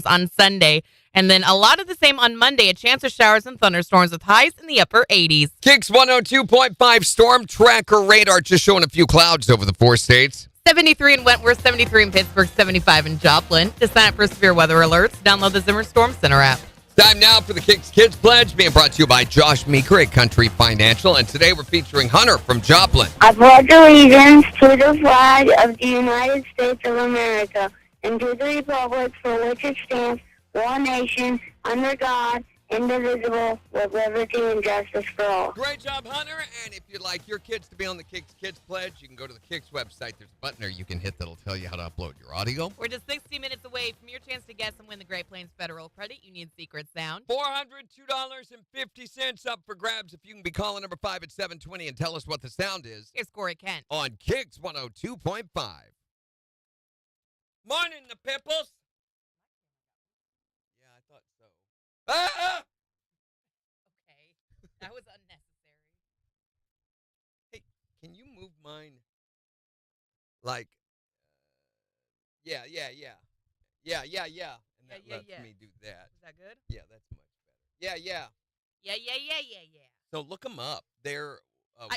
on Sunday. And then a lot of the same on Monday. A chance of showers and thunderstorms with highs in the upper 80s. KIX 102.5 Storm Tracker radar just showing a few clouds over the 4 states. 73 in Wentworth, 73 in Pittsburgh, 75 in Joplin. To sign up for severe weather alerts, download the Zimmer Storm Center app. Time now for the KIX Kids Pledge, being brought to you by Josh Meeker at Country Financial. And today we're featuring Hunter from Joplin. I pledge allegiance to the flag of the United States of America and to the republic for which it stands, one nation, under God, indivisible, with liberty and justice for all. Great job, Hunter. And if you'd like your kids to be on the KIX Kids Pledge, you can go to the KIX website. There's a button there you can hit that'll tell you how to upload your audio. We're just 60 minutes away from your chance to guess and win the Great Plains Federal Credit Union Secret Sound. $402.50 up for grabs if you can be calling number 5 at 720 and tell us what the sound is. Here's Corey Kent. On KIX 102.5. Morning, the pimples. Yeah, I thought so. Ah! Okay, that was unnecessary. Hey, can you move mine? Like, yeah. And that lets me do that. Is that good? Yeah, that's much better. Yeah. Yeah. So look them up. They're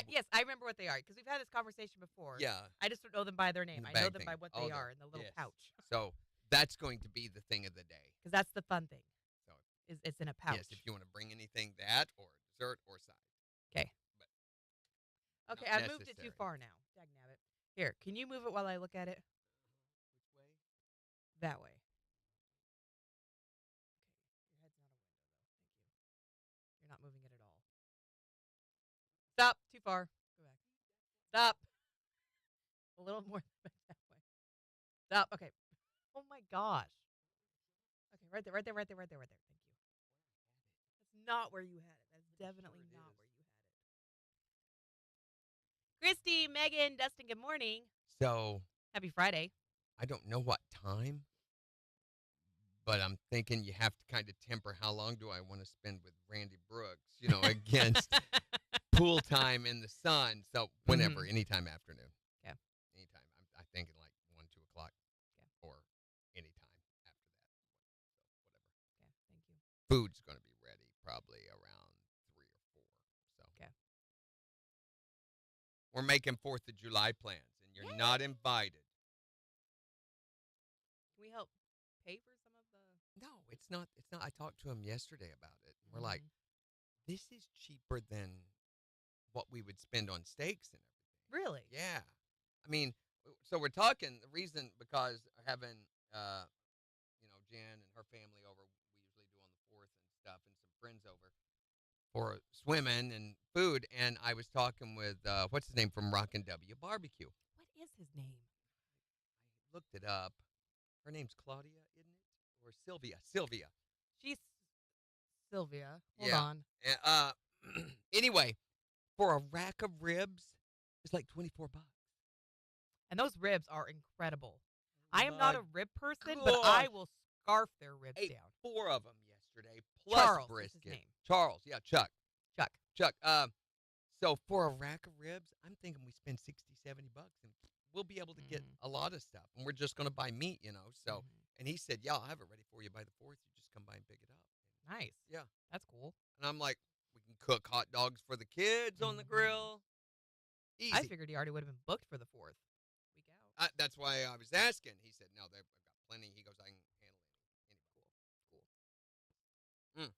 Yes, I remember what they are because we've had this conversation before. yeah. I just don't know them by their name. The I know bag them thing. by what Oh, they are in the little yes. pouch. So that's going to be the thing of the day. Because that's the fun thing. So Is it's in a pouch. yes, if you want to bring anything, that or dessert or side. Okay. But Okay, not I've moved it too necessary. far now. Dagnabbit. Here, can you move it while I look at it? Which way? That way. Okay. Your head's not a window, though. Thank you. You're not moving it at all. Stop. Too far. Go back. Stop. A little more that way. Stop. Okay. Oh my gosh. Okay, right there. Thank you. That's not where you had it. That's definitely Sure it not is. where you had it. Christy, Megan, Dustin, good morning. So Happy Friday. I don't know what time, but I'm thinking you have to kind of temper how long do I want to spend with Randy Brooks, against pool time in the sun. So whenever, anytime afternoon. Yeah. Anytime. I'm thinking like 1, 2 o'clock. Yeah. Or anytime after that. So whatever. Okay, thank you. Food's going to be ready probably around 3 or 4. So Okay. we're making 4th of July plans, and you're not invited. Can we help pay for some of the? No, it's not. It's not. I talked to him yesterday about it. We're like, this is cheaper than what we would spend on steaks and everything. Really? Yeah. I mean, so we're talking the reason because having, Jan and her family over, we usually do on the 4th and stuff, and some friends over for swimming and food. And I was talking with, what's his name from Rockin' W Barbecue. What is his name? I looked it up. Her name's Claudia, isn't it? Or Sylvia. Sylvia. She's Sylvia. Hold Yeah. on. Anyway, for a rack of ribs, it's like $24. And those ribs are incredible. I am My not a rib person, but I will scarf their ribs ate down. 4 of them yesterday, plus Charles is brisket. his name. Charles, yeah, Chuck. Chuck. So for a rack of ribs, I'm thinking we spend $60, $70, and we'll be able to get a lot of stuff. And we're just going to buy meat, So, and he said, yeah, I'll have it ready for you by the 4th. You just come by and pick it up. Nice. Yeah. That's cool. And I'm like, we can cook hot dogs for the kids on the grill. Easy. I figured he already would have been booked for the 4th. Week out. That's why I was asking. He said, no, I've got plenty. He goes, I can handle it. Cool.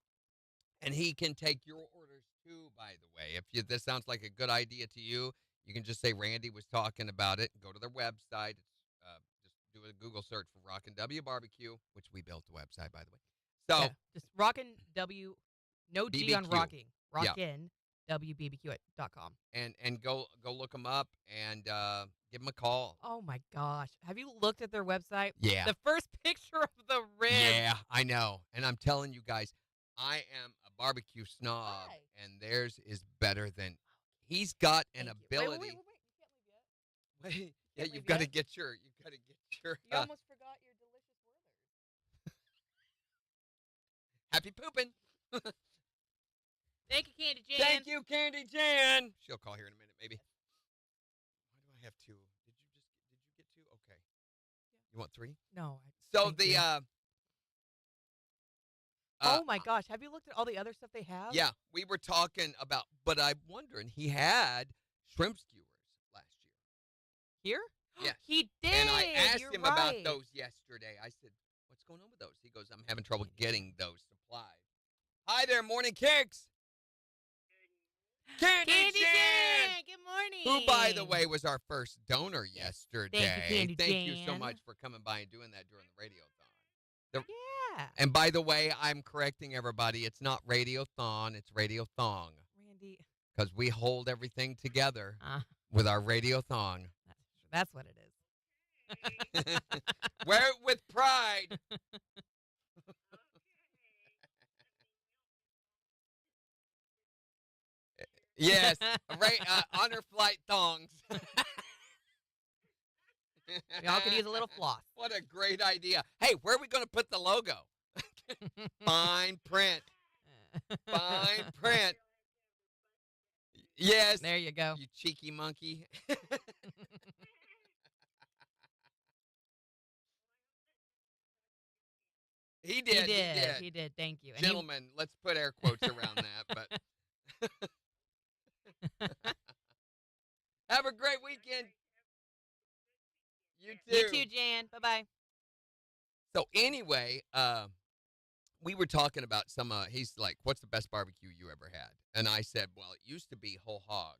And he can take your orders too, by the way. If this sounds like a good idea to you, you can just say Randy was talking about it. Go to their website. Just do a Google search for Rockin' W Barbecue, which we built the website, by the way. So Yeah, just Rockin' W, no G on BBQ. rocking. Yeah. Rockin' WBBQ.com. and go look them up and give them a call. Oh my gosh. Have you looked at their website? Yeah. The first picture of the ribs. Yeah, I know. And I'm telling you guys, I am a barbecue snob, Why? and theirs is better than. He's got an Thank you. ability. Wait. You can't leave yet. Wait, yeah, Can't you've leave got to yet? get your. You almost forgot your delicious Werther's. Happy pooping. Thank you, Candy Jan. Thank you, Candy Jan. She'll call here in a minute, maybe. Why do I have 2? Did you get 2? Okay. You want 3? No. So thank the you. Oh my gosh! Have you looked at all the other stuff they have? Yeah, we were talking about, but I'm wondering, he had shrimp skewers last year. Here? Yes. He did. And I asked You're him right. about those yesterday. I said, what's going on with those? He goes, I'm having trouble getting those supplies. Hi there, Morning Kicks. Candy Jan! Good morning. Who, by the way, was our first donor yesterday. Thank you, you so Jan. much for coming by and doing that during the radiothon. Yeah. And by the way, I'm correcting everybody. It's not radiothon, it's radiothong. Randy. Because we hold everything together Uh, with our radiothong. that's what it is. Wear it with pride. Yes, honor flight thongs. Y'all could use a little floss. What a great idea. Hey, where are we going to put the logo? Fine print. Fine print. Yes. There you go. You cheeky monkey. He did. He did. Thank you. And Gentlemen, let's put air quotes around that. But have a great weekend. You too. You too, Jan. Bye-bye. So anyway, we were talking about some, he's like, what's the best barbecue you ever had? And I said, well, it used to be Whole Hog.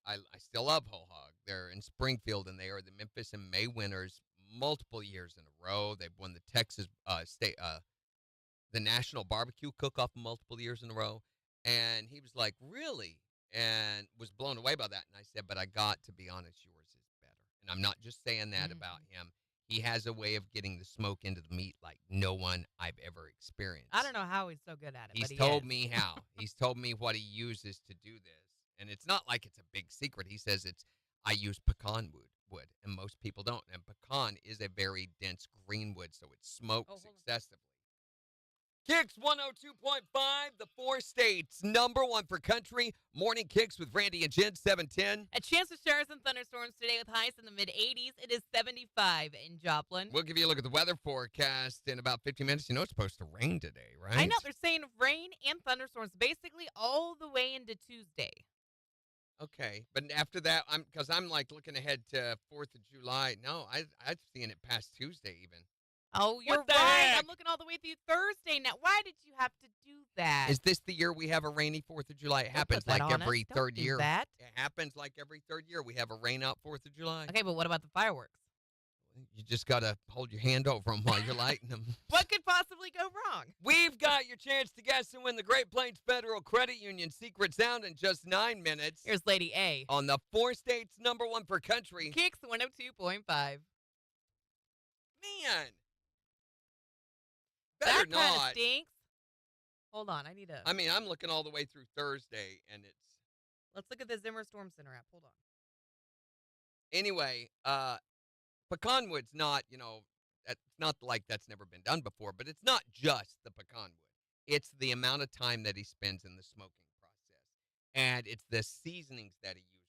I still love Whole Hog. They're in Springfield, and they are the Memphis and May winners multiple years in a row. They've won the Texas the National Barbecue Cook-Off multiple years in a row. And he was like, really? And was blown away by that. And I said, but I got to be honest, yours is better. And I'm not just saying that about him. He has a way of getting the smoke into the meat like no one I've ever experienced. I don't know how he's so good at it. He's but told me how. He's told me what he uses to do this. And it's not like it's a big secret. He says I use pecan wood, and most people don't. And pecan is a very dense green wood, so it smokes excessively. KIX 102.5, the 4 states, #1 for country. Morning KIX with Randy and Jen, 710. A chance of showers and thunderstorms today with highs in the mid-80s. It is 75 in Joplin. We'll give you a look at the weather forecast in about 15 minutes. You know it's supposed to rain today, right? I know. They're saying rain and thunderstorms basically all the way into Tuesday. Okay, but after that, because I'm like looking ahead to 4th of July. No, I've seen it past Tuesday even. Oh, you're What the right. heck? I'm looking all the way through Thursday now. Why did you have to do that? Is this the year we have a rainy 4th of July? It Don't happens put that like on every us. Don't third do year. that. It happens like every third year. We have a rain out 4th of July. Okay, but what about the fireworks? You just got to hold your hand over them while you're lighting them. What could possibly go wrong? We've got your chance to guess and win the Great Plains Federal Credit Union Secret Sound in just 9 minutes. Here's Lady A. On the 4 states, #1 for country. KIX 102.5. Man. That Better kind of not. stinks. Hold on, I need to. I mean, I'm looking all the way through Thursday, and it's... Let's look at the Zimmer Storm Center app. Hold on. Anyway, pecan wood's not, it's not like that's never been done before, but it's not just the pecan wood. It's the amount of time that he spends in the smoking process, and it's the seasonings that he uses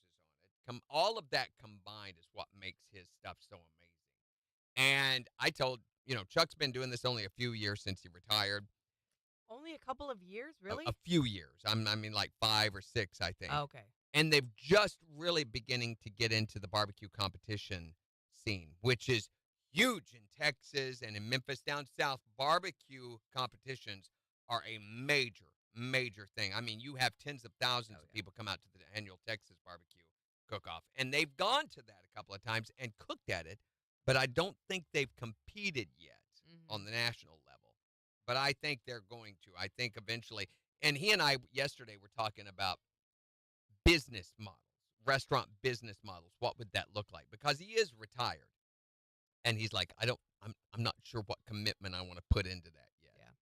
on it. All of that combined is what makes his stuff so amazing. And I told, Chuck's been doing this only a few years since he retired. Only a couple of years, really? A few years. I mean, like 5 or 6, I think. Oh, okay. And they've just really beginning to get into the barbecue competition scene, which is huge in Texas and in Memphis. Down south, barbecue competitions are a major, major thing. I mean, you have tens of thousands of people come out to the annual Texas barbecue cook-off, and they've gone to that a couple of times and cooked at it, but I don't think they've competed yet on the national level. But I think they're going to. I think eventually, and he and I yesterday were talking about business models, restaurant business models. What would that look like? Because he is retired, and he's like, I'm not sure what commitment I want to put into that yet. Yeah.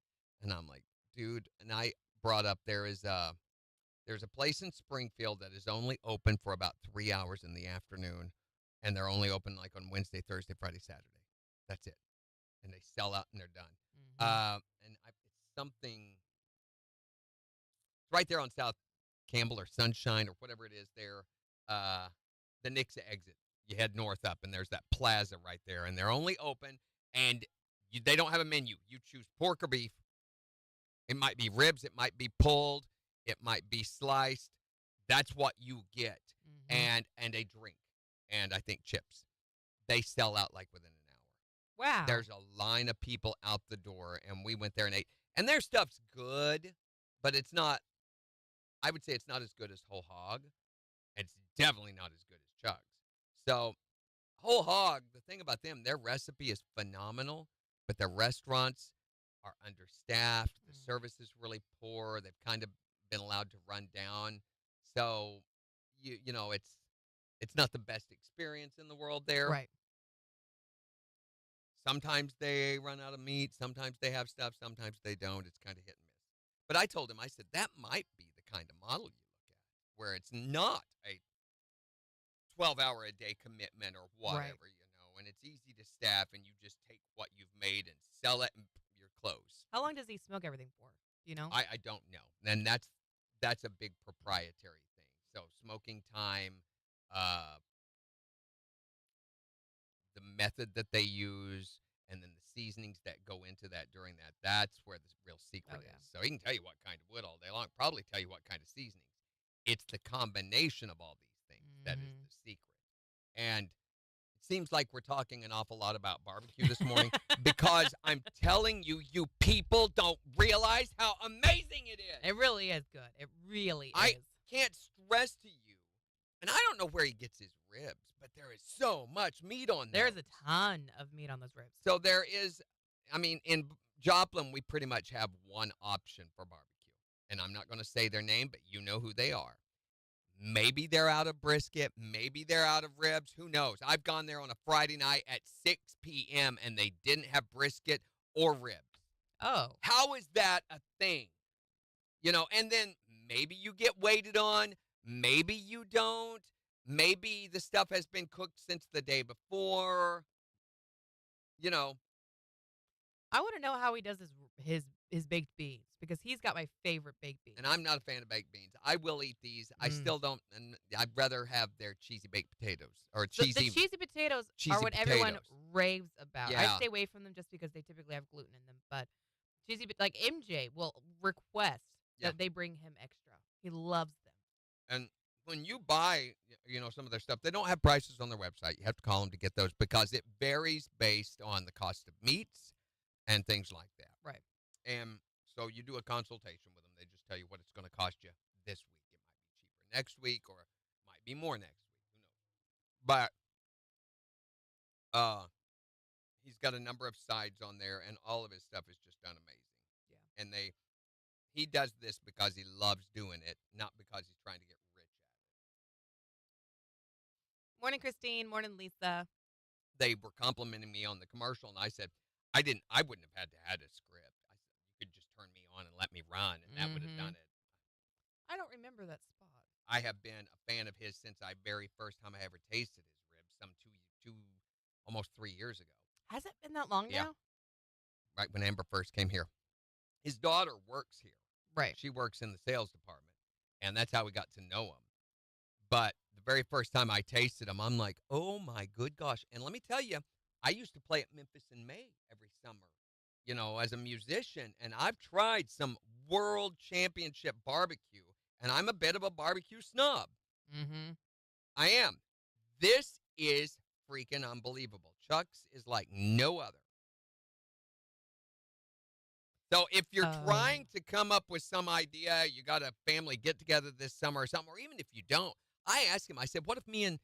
And I'm like, dude. And I brought up there's a place in Springfield that is only open for about 3 hours in the afternoon, and they're only open like on Wednesday, Thursday, Friday, Saturday. That's it, and they sell out and they're done. And it's something. It's right there on South Campbell or Sunshine or whatever it is there, the Nixa exit. You head north up, and there's that plaza right there, and they're only open, and they don't have a menu. You choose pork or beef, It might be ribs. It might be pulled. It might be sliced. That's what you get. Mhm. And a drink. And I think chips. They sell out like within an hour. Wow. There's a line of people out the door, and we went there and ate. And their stuff's good, but it's not, I would say it's not as good as Whole Hog. It's definitely not as good as Chuck's. So, Whole Hog, the thing about them, their recipe is phenomenal, but their restaurants are understaffed. The Mm. service is really poor. They've kind of been allowed to run down. So, you know, it's not the best experience in the world there. Right. Sometimes they run out of meat. Sometimes they have stuff. Sometimes they don't. It's kind of hit and miss. But I told him, I said, that might be the kind of model you look at, where it's not a 12-hour a day commitment or whatever, Right. you know, and it's easy to staff and you just take what you've made and sell it and you're close. How long does he smoke everything for? Do you know? I don't know. And that's a big proprietary thing. So smoking time, uh, the method that they use, and then the seasonings that go into that during that. That's where the real secret Oh, yeah. is. So he can tell you what kind of wood all day long, probably tell you what kind of seasonings. It's the combination of all these things that is Mhm. the secret. And it seems like we're talking an awful lot about barbecue this morning because I'm telling you, you people don't realize how amazing it is. It really is good. It really I is. can't stress to you, and I don't know where he gets his ribs, but there is so much meat on there. There's a ton of meat on those ribs. So there is, I mean, in Joplin, we pretty much have one option for barbecue. And I'm not going to say their name, but you know who they are. Maybe they're out of brisket. Maybe they're out of ribs. Who knows? I've gone there on a Friday night at 6 p.m. and they didn't have brisket or ribs. Oh. How is that a thing? You know, and then maybe you get waited on. Maybe you don't. Maybe the stuff has been cooked since the day before. You know, I want to know how he does his baked beans because he's got my favorite baked beans. and I'm not a fan of baked beans. I will eat these. I still don't, and I'd rather have their cheesy baked potatoes or So cheesy. the cheesy potatoes cheesy are what everyone potatoes. raves about. Yeah. I stay away from them just because they typically have gluten in them. But like MJ will request Yeah. that they bring him extra. He loves them. And when you buy, you know, some of their stuff, they don't have prices on their website. You have to call them to get those because it varies based on the cost of meats and things like that. Right. And so you do a consultation with them. They just tell you what it's going to cost you this week. It might be cheaper next week or it might be more next week. Who knows? But he's got a number of sides on there, and all of his stuff is just done amazing. Yeah. And he does this because he loves doing it, not because he's trying to get rich at it. Morning, Christine. Morning, Lisa. They were complimenting me on the commercial, and I said I wouldn't have had to add a script. I said you could just turn me on and let me run, and that would have done it. I don't remember that spot. I have been a fan of his since I very first time I ever tasted his ribs, some almost 3 years ago. Has it been that long Yeah. now? Right when Amber first came here. His daughter works here. Right. She works in the sales department, and that's how we got to know him. But the very first time I tasted him, I'm like, oh my good gosh. And let me tell you, I used to play at Memphis in May every summer, you know, as a musician, and I've tried some world championship barbecue, and I'm a bit of a barbecue snob. Mm-hmm. I am. This is freaking unbelievable. Chuck's is like no other. So if you're trying to come up with some idea, you got a family get together this summer or something, or even if you don't, I asked him, I said, what if me and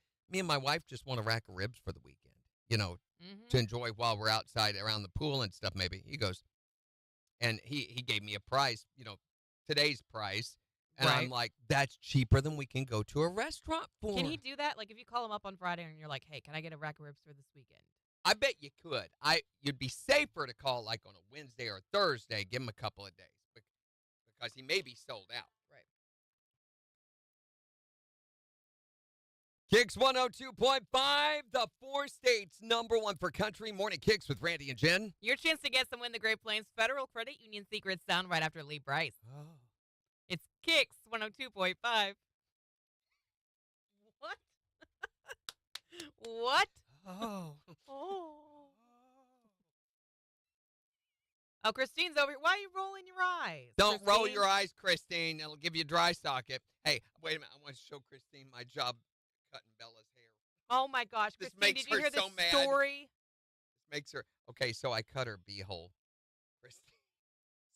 my wife just want a rack of ribs for the weekend, you know, to enjoy while we're outside around the pool and stuff maybe. He goes, and he gave me a price, you know, today's price. And I'm like, that's cheaper than we can go to a restaurant for. Can he do that? Like, if you call him up on Friday and you're like, hey, can I get a rack of ribs for this weekend? I bet you could. You'd be safer to call like on a Wednesday or Thursday, give him a couple of days because he may be sold out. Right. KIX 102.5, the 4 states #1 for country. Morning KIX with Randy and Jen. Your chance to get some Win the Great Plains Federal Credit Union Secret sound right after Lee Bryce. Oh. It's KIX 102.5. What? What? Oh. Oh. Oh, Christine's over here. Why are you rolling your eyes? Don't roll Christine? your eyes, Christine. It'll give you a dry socket. Hey, wait a minute. I want to show Christine my job cutting Bella's hair. Oh my gosh, This Christine, makes did you her hear this so mad. story? This makes her okay. So I cut her beehole, Christine.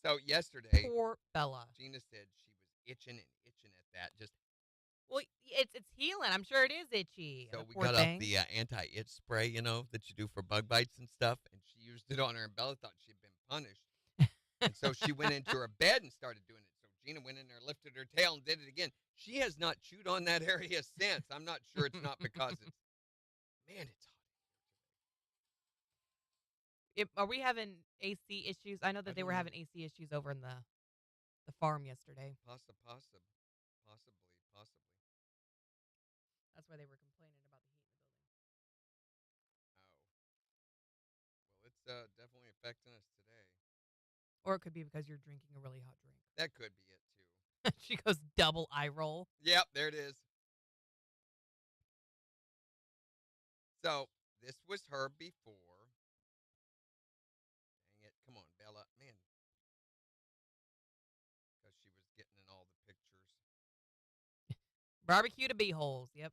So yesterday, Poor Bella. Gina said she was itching and itching at that. Just Well, it's healing. I'm sure it is itchy. so The we poor got thing. up the anti-itch spray, that you do for bug bites and stuff, and she used it on her, and Bella thought she'd been punished, and so she went into her bed and started doing it. So Gina went in there, lifted her tail, and did it again. She has not chewed on that area since. I'm not sure it's not because it's man, it's hot. Are we having AC issues? I know that they were having AC issues over in the farm yesterday. Possibly. That's why they were complaining about the heat in the building. Oh, well, it's definitely affecting us today. Or it could be because you're drinking a really hot drink. That could be it too. She goes double eye roll. Yep, there it is. So this was her before. Dang it. Come on, Bella. Man. Because she was getting in all the pictures. Barbecue to beeholes. Yep.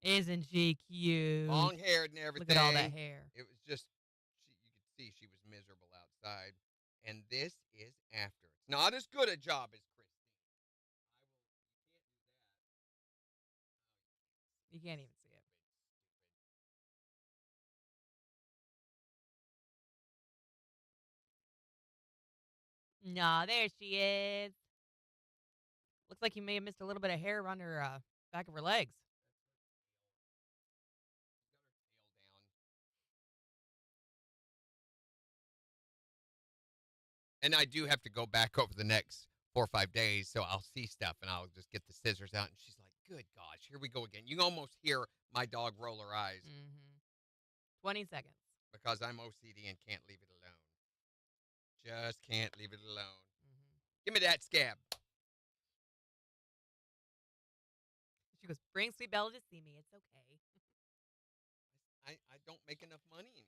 Isn't she cute? Long haired and everything. Look at all that hair. It was just, you could see she was miserable outside. And this is after. It's not as good a job as Christine. You can't even see it. Nah, there she is. Looks like you may have missed a little bit of hair on her back of her legs. And I do have to go back over the next 4 or 5 days, so I'll see stuff and I'll just get the scissors out. And she's like, good gosh, here we go again. You almost hear my dog roll her eyes. 20 seconds. Because I'm OCD and can't leave it alone. Just can't leave it alone. Give me that scab. She goes, bring Sweet Bella to see me. It's okay. I don't make enough money anymore.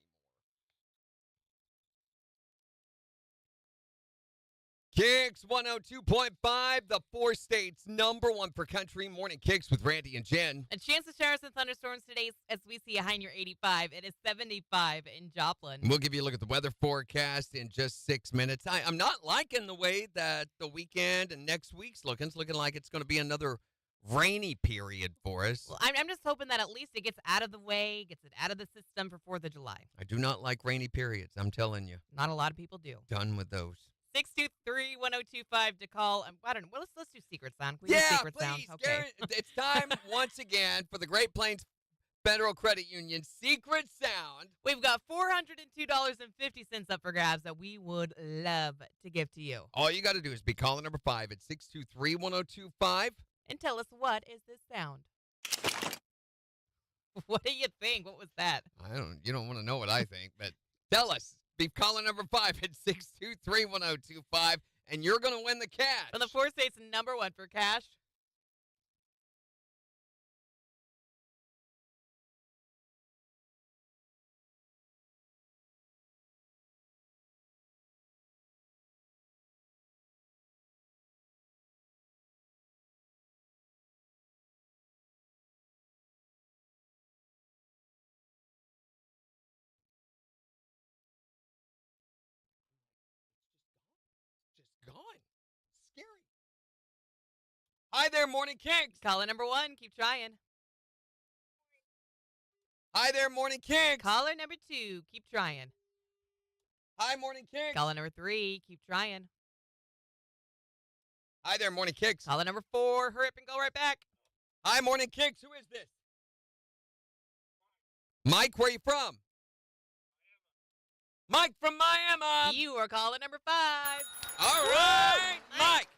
KIX 102.5, the 4 states #1 for country morning KIX with Randy and Jen. A chance of showers and thunderstorms today as we see a high near 85. It is 75 in Joplin. We'll give you a look at the weather forecast in just 6 minutes. I'm not liking the way that the weekend and next week's looking. It's looking like it's going to be another rainy period for us. Well, I'm just hoping that at least it gets out of the way, gets it out of the system for 4th of July. I do not like rainy periods. I'm telling you. Not a lot of people do. Done with those. 623-1025 to call. I don't know. Well, let's do secret sound. Can we do Yeah, secret please. sound? Okay. It's time once again for the Great Plains Federal Credit Union Secret Sound. We've got $402.50 up for grabs that we would love to give to you. All you got to do is be caller number 5 at 623-1025. And tell us, what is this sound? What do you think? What was that? You don't want to know what I think, but tell us. Be caller number 5 at 623-1025, and you're going to win the cash. From the 4 states, #1 for cash. Just gone. Scary. Hi there, Morning KIX. Caller #1, keep trying. Hi there, Morning KIX. Caller #2, keep trying. Hi, Morning KIX. Caller #3, keep trying. Hi there, Morning KIX. Caller #4, hurry up and go right back. Hi, Morning KIX. Who is this? Mike, where are you from? Mike from Miami. You are caller #5. All right, Mike.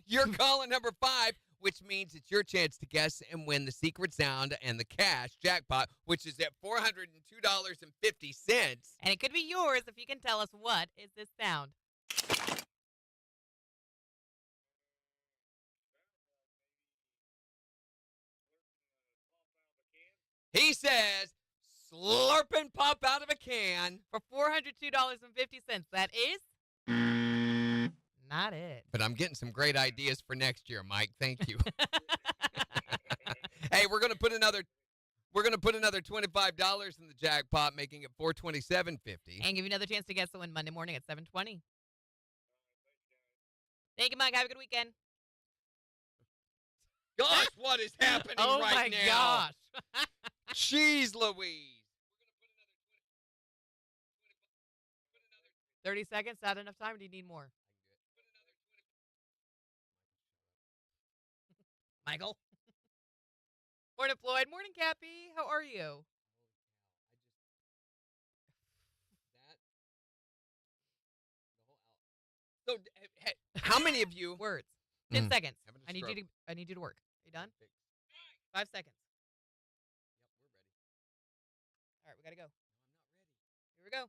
You're calling number 5, which means it's your chance to guess and win the secret sound and the cash jackpot, which is at $402.50. And it could be yours if you can tell us, what is this sound? He says, slurping pop out of a can. For $402.50. That is not it. But I'm getting some great ideas for next year, Mike. Thank you. Hey, we're gonna put another $25 in the jackpot, making it $427.50. And give you another chance to guess the win Monday morning at 7:20. Thank you, Mike. Have a good weekend. Gosh, what is happening Oh right my now? gosh. Jeez Louise. 30 seconds, not enough time, or do you need more? Michael. Morning, Floyd. Morning, Cappy. How are you? So, how many of you? Words. 10 seconds. Having a I need stroke. you to work. Are you done? 5 seconds. Yep, we're ready. All right, we got to go. Here we go.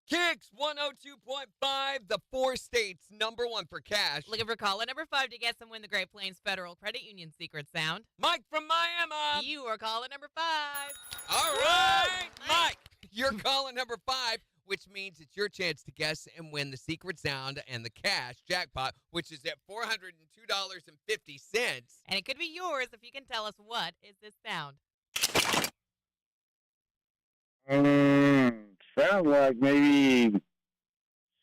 KIX 102.5, the 4 states #1 for cash. Looking for caller number 5 to get some Win the Great Plains Federal Credit Union secret sound. Mike from Miami. You are caller number 5. All right, Mike. You're calling number 5, which means it's your chance to guess and win the secret sound and the cash jackpot, which is at $402.50. And it could be yours if you can tell us what is this sound. Sounds like maybe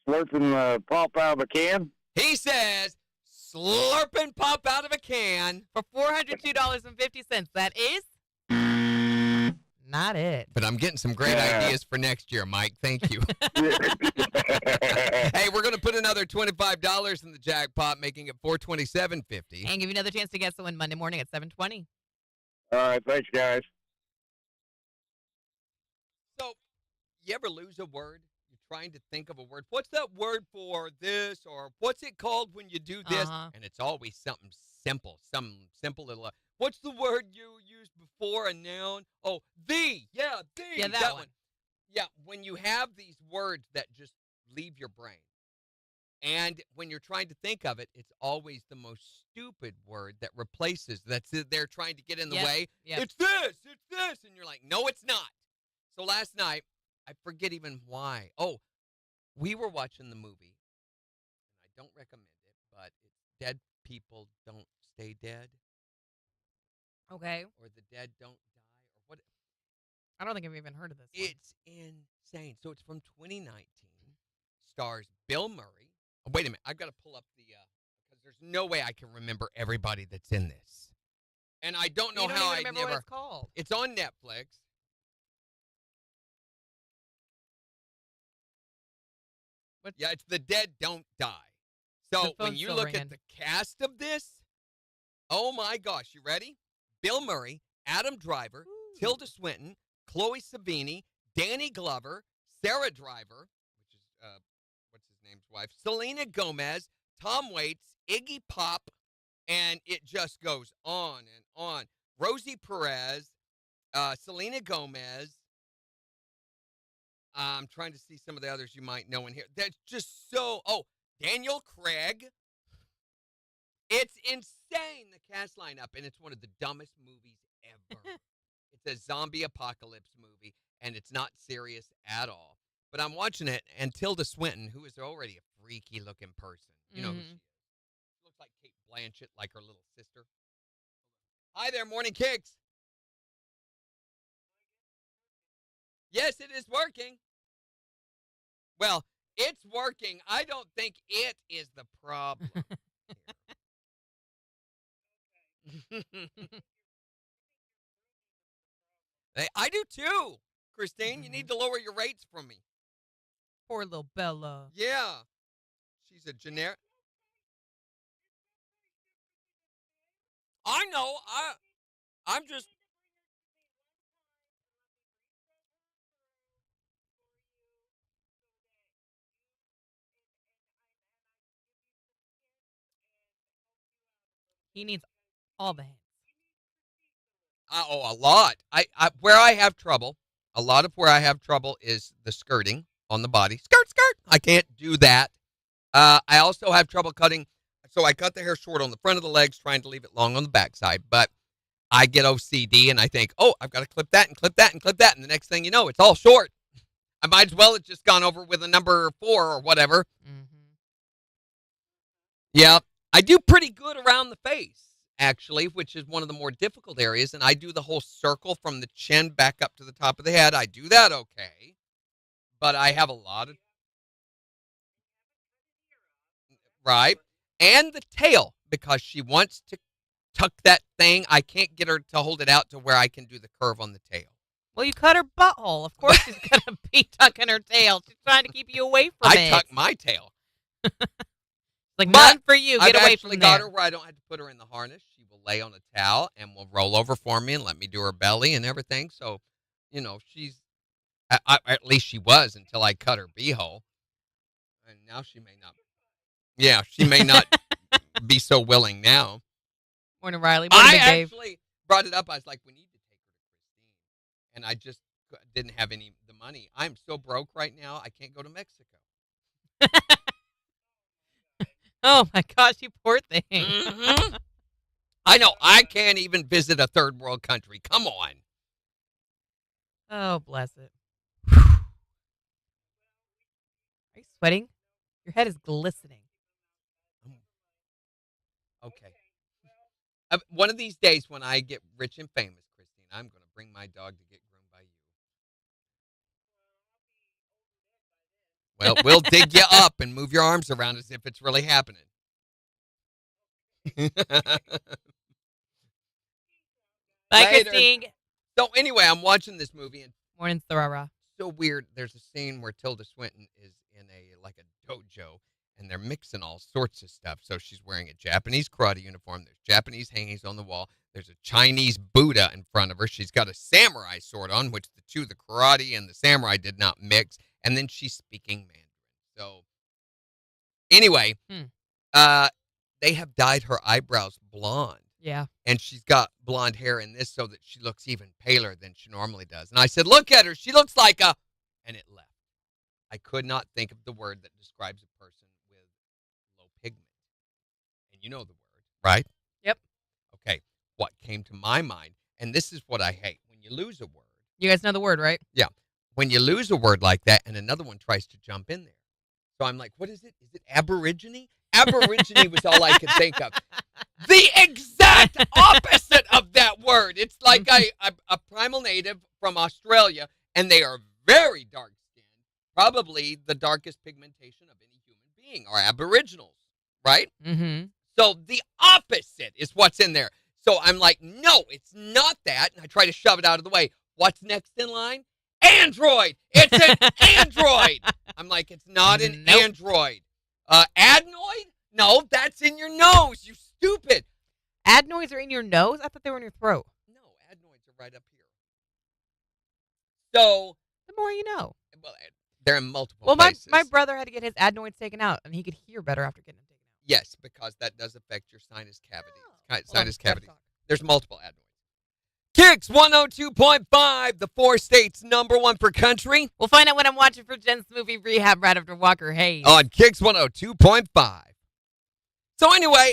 slurping the pop out of a can. He says, slurping pop out of a can. For $402.50. That is not it. But I'm getting some great ideas for next year, Mike. Thank you. Hey, we're going to put another $25 in the jackpot, making it $427.50. And give you another chance to guess the win Monday morning at 7:20. All right, thanks, guys. So, you ever lose a word? You're trying to think of a word. What's that word for this? Or what's it called when you do this? And it's always something simple. Some simple little. What's the word you used before a noun? Oh, the. Yeah, the. Yeah, that one. Yeah, when you have these words that just leave your brain. And when you're trying to think of it, it's always the most stupid word that replaces. They're trying to get in the way. Yep. It's this. And you're like, no, it's not. So last night, I forget even why. Oh, we were watching the movie, and I don't recommend it, but it's Dead People Don't Stay Dead. Okay. Or The Dead Don't Die, or what? I don't think I've even heard of this one. It's insane. So it's from 2019. Stars Bill Murray. Oh, wait a minute. I've got to pull up because there's no way I can remember everybody that's in this. And I don't know you don't how even I remember never. what it's called. It's on Netflix. Yeah, it's The Dead Don't Die. So when you look at the cast of this, oh my gosh, you ready? Bill Murray, Adam Driver, Tilda Swinton, Chloe Savini, Danny Glover, Sarah Driver, which is what's his name's wife, Selena Gomez, Tom Waits, Iggy Pop, and it just goes on and on. Rosie Perez, Selena Gomez. I'm trying to see some of the others you might know in here. That's just so. Oh, Daniel Craig. It's insane, the cast lineup, and it's one of the dumbest movies ever. It's a zombie apocalypse movie, and it's not serious at all. But I'm watching it, and Tilda Swinton, who is already a freaky-looking person. You know who she is. She looks like Kate Blanchett, like her little sister. Hi there, Morning KIX. Yes, it is working. Well, it's working. I don't think it is the problem. Hey, I do too, Christine. You need to lower your rates from me. Poor little Bella. Yeah. She's a generic. I know. I'm just. He needs all the hands. A lot. Where I have trouble, a lot of where I have trouble is the skirting on the body. Skirt, skirt. I can't do that. I also have trouble cutting. So I cut the hair short on the front of the legs, trying to leave it long on the backside. But I get OCD and I think, oh, I've got to clip that and clip that and clip that. And the next thing you know, it's all short. I might as well have just gone over with a number 4 or whatever. Mm-hmm. Yeah, I do pretty good around the face, actually, which is one of the more difficult areas. And I do the whole circle from the chin back up to the top of the head. I do that okay. But I have a lot of... Right. And the tail, because she wants to tuck that thing. I can't get her to hold it out to where I can do the curve on the tail. Well, you cut her butthole. Of course she's going to be tucking her tail. She's trying to keep you away from it. I tuck my tail. Like, none for you. Get I've away actually from got there. her where I don't have to put her in the harness. She will lay on a towel and will roll over for me and let me do her belly and everything. So, she's... at least she was until I cut her beehole. And now she may not... Yeah, she may not be so willing now. Morning, Riley. Morning, Big Dave. Actually brought it up. I was like, we need to take her to Christine. And I just didn't have the money. I'm so broke right now, I can't go to Mexico. Oh, my gosh, you poor thing. Mm-hmm. I know. I can't even visit a third world country. Come on. Oh, bless it. Are you sweating? Your head is glistening. Okay. One of these days when I get rich and famous, Christine, I'm going to bring my dog to get groomed by you. Well, we'll dig you up and move your arms around as if it's really happening. Bye, Later. Christine. So anyway, I'm watching this movie and Morning, Thorara. so weird. There's a scene where Tilda Swinton is in a dojo and they're mixing all sorts of stuff. So she's wearing a Japanese karate uniform. There's Japanese hangings on the wall. There's a Chinese Buddha in front of her. She's got a samurai sword on, which the karate and the samurai did not mix. And then she's speaking Mandarin. So anyway, they have dyed her eyebrows blonde. Yeah. And she's got blonde hair in this so that she looks even paler than she normally does. And I said, look at her. She looks like a... And it left. I could not think of the word that describes a person with low pigment. And you know the word, right? Yep. Okay. What came to my mind, and this is what I hate, when you lose a word. You guys know the word, right? Yeah. When you lose a word like that and another one tries to jump in there. So I'm like, what is it? Is it aborigine? Aborigine was all I could think of. The exact opposite of that word. It's like a primal native from Australia, and they are very dark-skinned. Probably the darkest pigmentation of any human being are aboriginals, right? Mm-hmm. So the opposite is what's in there. So I'm like, no, it's not that. And I try to shove it out of the way. What's next in line? Android. It's an android. I'm like, it's not an android. Adenoid? No, that's in your nose, you stupid. Adenoids are in your nose? I thought they were in your throat. No, adenoids are right up here. So. The more you know. Well, they're in multiple Well, places. my brother had to get his adenoids taken out, and he could hear better after getting them taken out. Yes, because that does affect your sinus cavity. Oh. Sinus cavity. There's multiple adenoids. KIX 102.5, the 4 states #1 for country. We'll find out when I'm watching for Jen's movie Rehab right after Walker Hayes. On KIX 102.5. So anyway,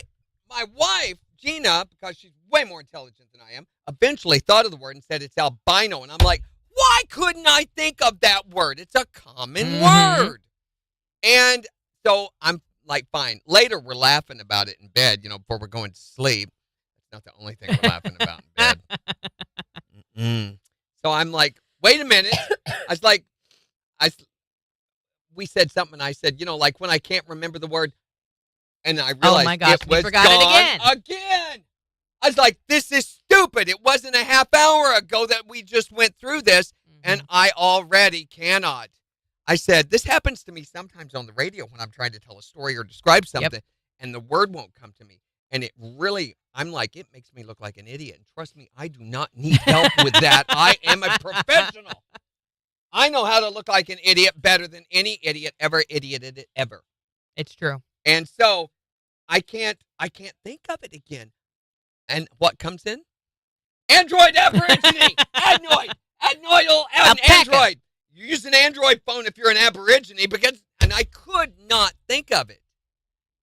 my wife, Gina, because she's way more intelligent than I am, eventually thought of the word and said it's albino. And I'm like, why couldn't I think of that word? It's a common word. And so I'm like, fine. Later, we're laughing about it in bed, before we're going to sleep. That's not the only thing we're laughing about in bed. So I'm like, wait a minute. We said something, and I said, like when I can't remember the word, and I realized oh my gosh, it was forgot gone it again. I was like, this is stupid. It wasn't a half hour ago that we just went through this, and I already cannot. I said, this happens to me sometimes on the radio when I'm trying to tell a story or describe something, and the word won't come to me. And it really, I'm like, it makes me look like an idiot. And trust me, I do not need help with that. I am a professional. I know how to look like an idiot better than any idiot ever idioted it ever. It's true. And so I can't think of it again. And what comes in? Android aborigine. Adenoidal Android. You use an Android phone if you're an aborigine and I could not think of it.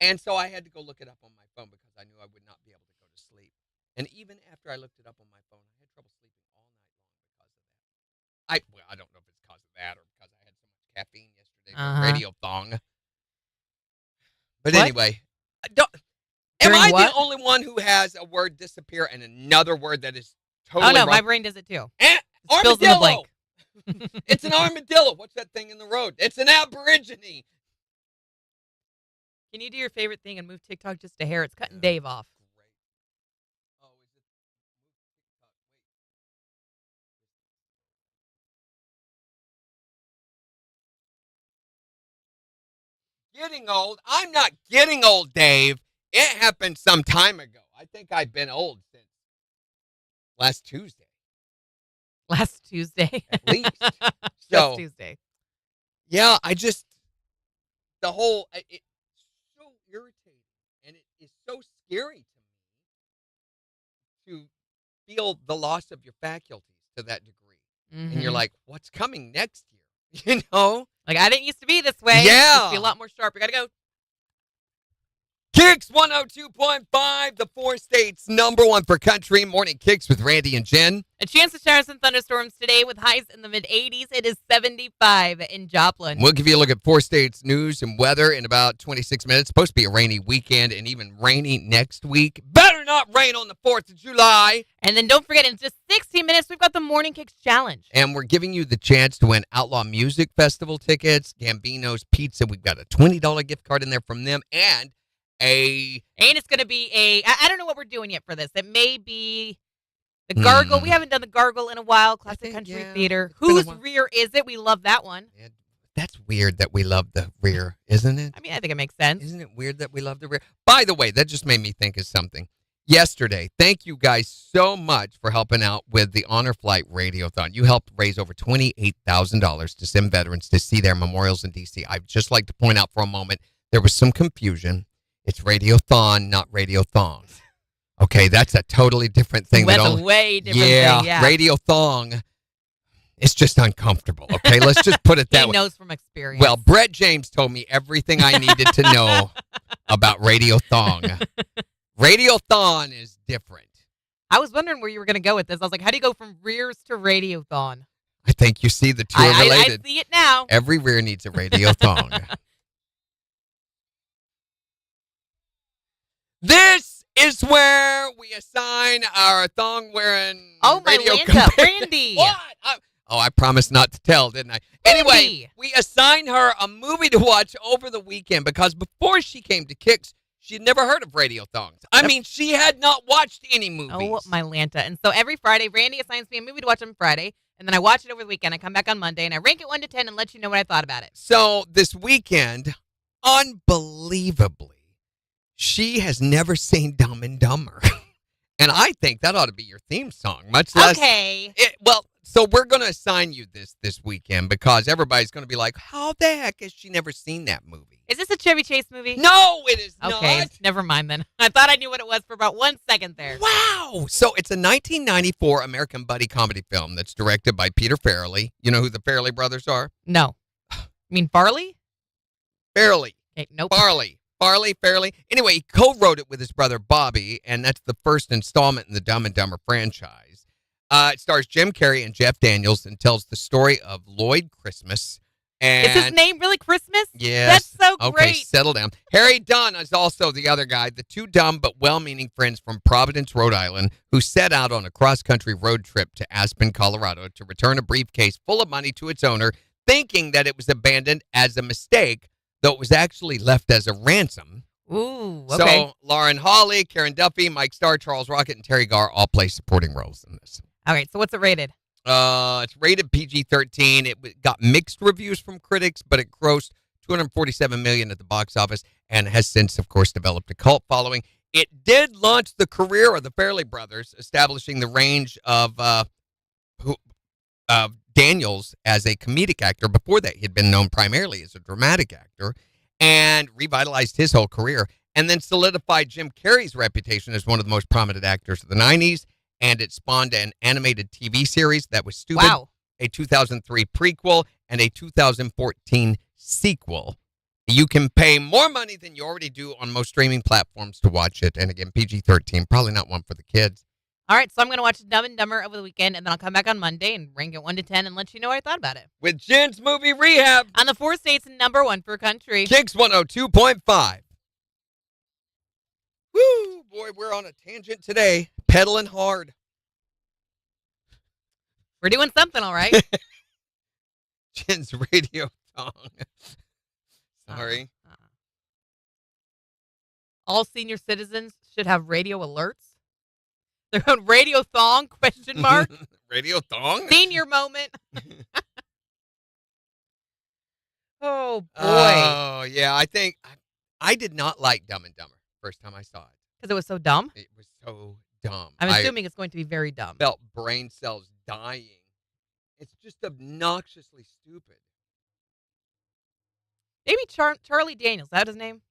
And so I had to go look it up on my phone because I knew I would not be able to go to sleep. And even after I looked it up on my phone, I had trouble sleeping all night long because of that. I don't know if it's because of that or because I had so much caffeine yesterday from Radio Thong. But What? anyway, am During I what? the only one who has a word disappear and another word that is Oh, totally no, wrong? my brain does it too. Armadillo! Fills in the blank. It's an armadillo. What's that thing in the road? It's an aborigine. Can you do your favorite thing and move TikTok just a hair? It's cutting Dave off. Great. Oh, is it? Wait. Getting old? I'm not getting old, Dave. It happened some time ago. I think I've been old since last Tuesday. Last Tuesday. At least. Just Tuesday. Yeah, the whole, it's so irritating and it is so scary to me to feel the loss of your faculties to that degree. Mm-hmm. And you're like, what's coming next year? You know? Like, I didn't used to be this way. Yeah. Used to be a lot more sharp. We got to go. KIX 102.5, the 4 states #1 for country. Morning KIX with Randy and Jen. A chance of showers and thunderstorms today with highs in the mid-80s. It is 75 in Joplin. We'll give you a look at 4 states news and weather in about 26 minutes. It's supposed to be a rainy weekend and even rainy next week. Better not rain on the 4th of July. And then don't forget, in just 60 minutes, we've got the Morning KIX Challenge. And we're giving you the chance to win Outlaw Music Festival tickets, Gambino's Pizza. We've got a $20 gift card in there from them and And it's going to be I don't know what we're doing yet for this. It may be the Gargle. We haven't done the Gargle in a while. Classic Country Theater. Whose rear is it? We love that one. Yeah, that's weird that we love the rear, isn't it? I mean, I think it makes sense. Isn't it weird that we love the rear? By the way, that just made me think of something. Yesterday, thank you guys so much for helping out with the Honor Flight Radiothon. You helped raise over $28,000 to send veterans to see their memorials in D.C. I'd just like to point out for a moment, there was some confusion. It's Radiothon, not Radiothong. Okay, that's a totally different thing. That's a way different thing, yeah. Radiothong, it's just uncomfortable, okay? Let's just put it that way. He knows from experience. Well, Brett James told me everything I needed to know about Radiothong. Radiothon is different. I was wondering where you were going to go with this. I was like, how do you go from rears to Radiothon? I think you see the two are related. I see it now. Every rear needs a Radiothong. This is where we assign our thong-wearing radio Lanta, Randy. What? I promised not to tell, didn't I? Randy. Anyway, we assigned her a movie to watch over the weekend because before she came to KIX, she had never heard of Radiothongs. I mean, she had not watched any movies. Oh, my Lanta. And so every Friday, Randy assigns me a movie to watch on Friday, and then I watch it over the weekend. I come back on Monday, and I rank it 1 to 10 and let you know what I thought about it. So this weekend, unbelievably, she has never seen Dumb and Dumber. And I think that ought to be your theme song, much less. Okay. So we're going to assign you this weekend because everybody's going to be like, how the heck has she never seen that movie? Is this a Chevy Chase movie? No, it is not. Okay, never mind then. I thought I knew what it was for about 1 second there. Wow. So it's a 1994 American buddy comedy film that's directed by Peter Farrelly. You know who the Farrelly brothers are? No. You mean Farley? Farrelly. Okay, nope. Farley. Anyway, he co-wrote it with his brother Bobby, and that's the first installment in the Dumb and Dumber franchise. It stars Jim Carrey and Jeff Daniels and tells the story of Lloyd Christmas. And is his name really Christmas? Yes. That's so great. Okay, settle down. Harry Dunn is also the other guy, the two dumb but well-meaning friends from Providence, Rhode Island, who set out on a cross-country road trip to Aspen, Colorado to return a briefcase full of money to its owner, thinking that it was abandoned as a mistake, though it was actually left as a ransom. Ooh, okay. So Lauren Hawley, Karen Duffy, Mike Starr, Charles Rocket, and Terry Garr all play supporting roles in this. All right, so what's it rated? It's rated PG-13. It got mixed reviews from critics, but it grossed $247 million at the box office and has since, of course, developed a cult following. It did launch the career of the Farrelly brothers, establishing the range of Daniels as a comedic actor. Before that, he had been known primarily as a dramatic actor and revitalized his whole career, and then solidified Jim Carrey's reputation as one of the most prominent actors of the 90s, and it spawned an animated TV series that was stupid, wow. a 2003 prequel, and a 2014 sequel. You can pay more money than you already do on most streaming platforms to watch it, and again, PG-13, probably not one for the kids. All right, so I'm going to watch Dumb and Dumber over the weekend, and then I'll come back on Monday and rank it 1 to 10 and let you know what I thought about it. With Jen's Movie Rehab. On the 4 states and number 1 for country. KIX 102.5. Woo, boy, we're on a tangent today. Pedaling hard. We're doing something, all right. Jen's radio song. Sorry. All senior citizens should have radio alerts. Their own radio thong, question mark. Radio thong? Senior moment. Oh, boy. Oh, yeah. I think I did not like Dumb and Dumber first time I saw it. Because it was so dumb? It was so dumb. I'm assuming it's going to be very dumb. I felt brain cells dying. It's just obnoxiously stupid. Maybe Charlie Daniels. Is that his name?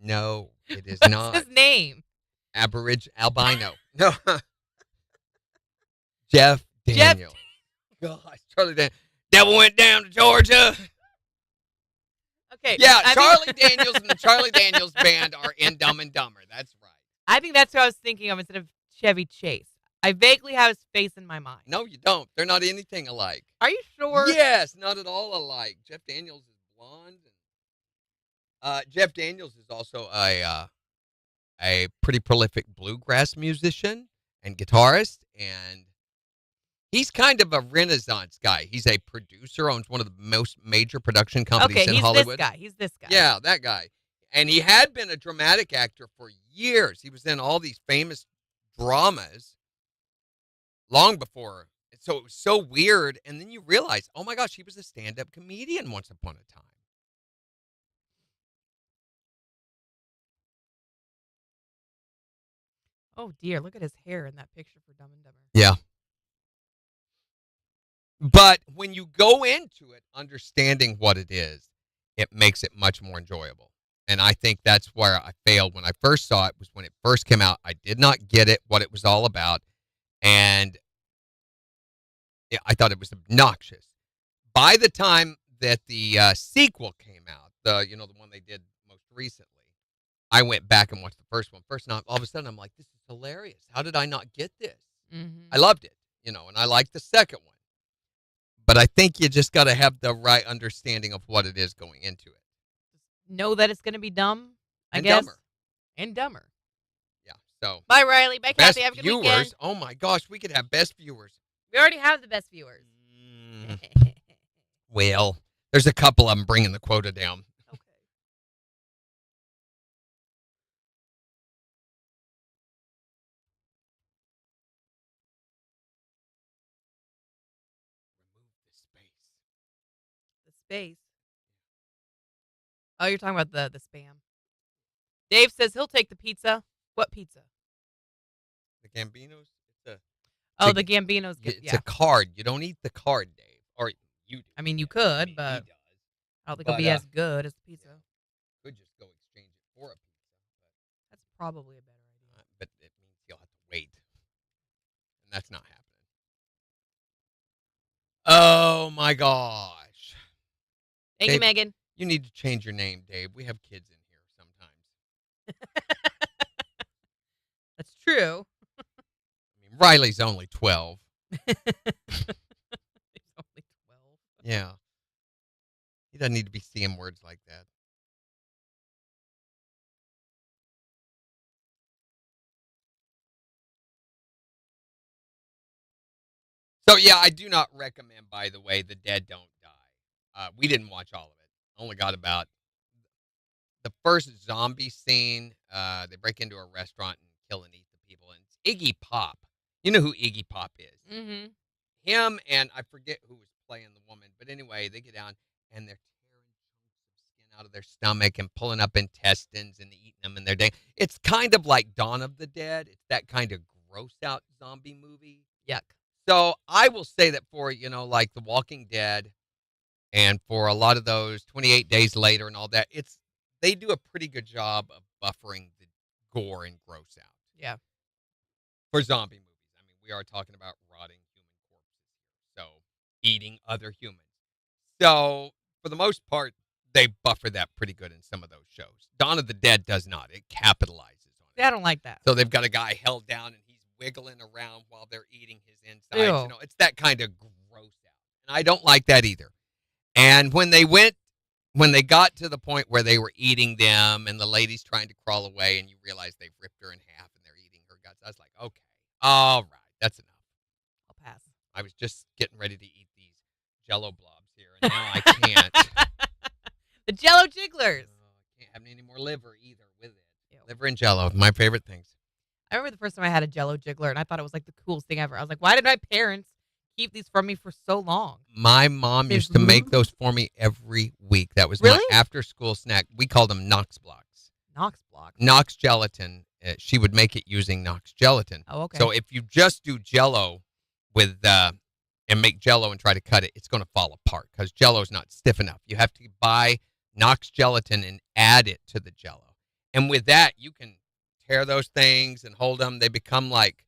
No, it is What's not. his name? Albino. No. Jeff Daniels. Gosh, Charlie Daniels. Devil went down to Georgia. Okay. Yeah, Charlie Daniels and the Charlie Daniels Band are in Dumb and Dumber. That's right. I think that's who I was thinking of instead of Chevy Chase. I vaguely have his face in my mind. No, you don't. They're not anything alike. Are you sure? Yes, not at all alike. Jeff Daniels is blonde. Jeff Daniels is also a pretty prolific bluegrass musician and guitarist, and he's kind of a Renaissance guy. He's a producer, owns one of the most major production companies in Hollywood. He's this guy. Yeah, that guy. And he had been a dramatic actor for years. He was in all these famous dramas long before. So it was so weird. And then you realize, oh my gosh, he was a stand-up comedian once upon a time. Oh, dear. Look at his hair in that picture for Dumb and Dumber. Yeah. But when you go into it understanding what it is, it makes it much more enjoyable. And I think that's where I failed when I first saw it, was when it first came out. I did not get it, what it was all about. And I thought it was obnoxious. By the time that the sequel came out, the one they did most recently, I went back and watched the first one first, and all of a sudden I'm like, this is hilarious. How did I not get this? Mm-hmm. I loved it, and I liked the second one. But I think you just got to have the right understanding of what it is going into it. Know that it's going to be dumb, I And guess. dumber. And dumber. Yeah, so. Bye, Riley. Bye, Best Kathy. Have a good viewers. weekend. Oh, my gosh, we could have best viewers. We already have the best viewers. Well, there's a couple of them bringing the quota down. Okay. Remove the space. The space. Oh, you're talking about the spam. Dave says he'll take the pizza. What pizza? The Gambinos? Oh, the Gambino's good. It's a card. You don't eat the card, Dave. Or you do. I mean, you could, he but does. I don't think it'll be as good as the pizza. Could just go exchange it for a pizza. That's probably a better idea. But it means you'll have to wait. And that's not happening. Oh, my gosh. Thank you, Megan. You need to change your name, Dave. We have kids in here sometimes. That's true. I mean, Riley's only 12. He's only 12. Yeah. He doesn't need to be seeing words like that. So, yeah, I do not recommend, by the way, The Dead Don't Die. We didn't watch all of it. Only got about the first zombie scene. They break into a restaurant and kill and eat the people. And it's Iggy Pop. You know who Iggy Pop is. Mm-hmm. Him and I forget who was playing the woman. But anyway, they get down and they're tearing chunks of skin out of their stomach and pulling up intestines and eating them. And they're dead. It's kind of like Dawn of the Dead. It's that kind of gross out zombie movie. Yuck. So I will say that for, like The Walking Dead and for a lot of those 28 Days Later and all that, they do a pretty good job of buffering the gore and gross out. Yeah. For zombie movies. I mean, we are talking about rotting human corpses here. So eating other humans. So for the most part, they buffer that pretty good in some of those shows. Dawn of the Dead does not. It capitalizes on See, I don't like that. So they've got a guy held down and he's wiggling around while they're eating his insides. Ew. You know, it's that kind of gross out. And I don't like that either. And when they got to the point where they were eating them and the lady's trying to crawl away and you realize they've ripped her in half and they're eating her guts, I was like, okay, all right, that's enough. I'll pass. I was just getting ready to eat these Jell-O blobs here, and now I can't. The Jell-O jigglers. I can't have any more liver either with it. Ew. Liver and Jell-O, my favorite things. I remember the first time I had a Jell-O jiggler, and I thought it was like the coolest thing ever. I was like, why did my parents keep these from me for so long? My mom used to make those for me every week. That was Really? my after-school snack. We called them Knox blocks. Knox blocks. Knox gelatin. She would make it using Knox gelatin. Oh, okay. So if you just do Jell-O with and make Jell-O and try to cut it, it's going to fall apart because Jell-O is not stiff enough. You have to buy Knox gelatin and add it to the Jell-O. And with that, you can tear those things and hold them. They become like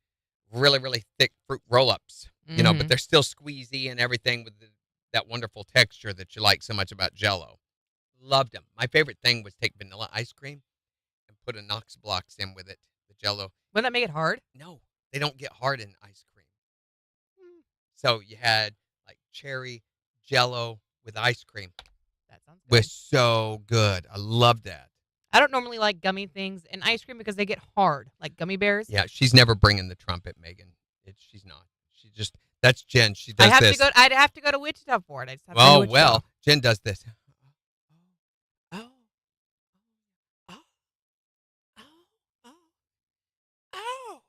really, really thick fruit roll-ups, you know, but they're still squeezy and everything with that wonderful texture that you like so much about Jell-O. Loved them. My favorite thing was take vanilla ice cream and put a Knox blocks in with it, the Jell-O. Wouldn't that make it hard? No, they don't get hard in ice cream. So you had like cherry Jell-O with ice cream. That sounds good. Was so good. I love that. I don't normally like gummy things in ice cream because they get hard, like gummy bears. Yeah, she's never bringing the trumpet, Megan. She's not. She just, that's Jen. She does this. I'd have to go to Wichita for it. I just have to Oh, go to Wichita. well, Jen does this. Oh, oh,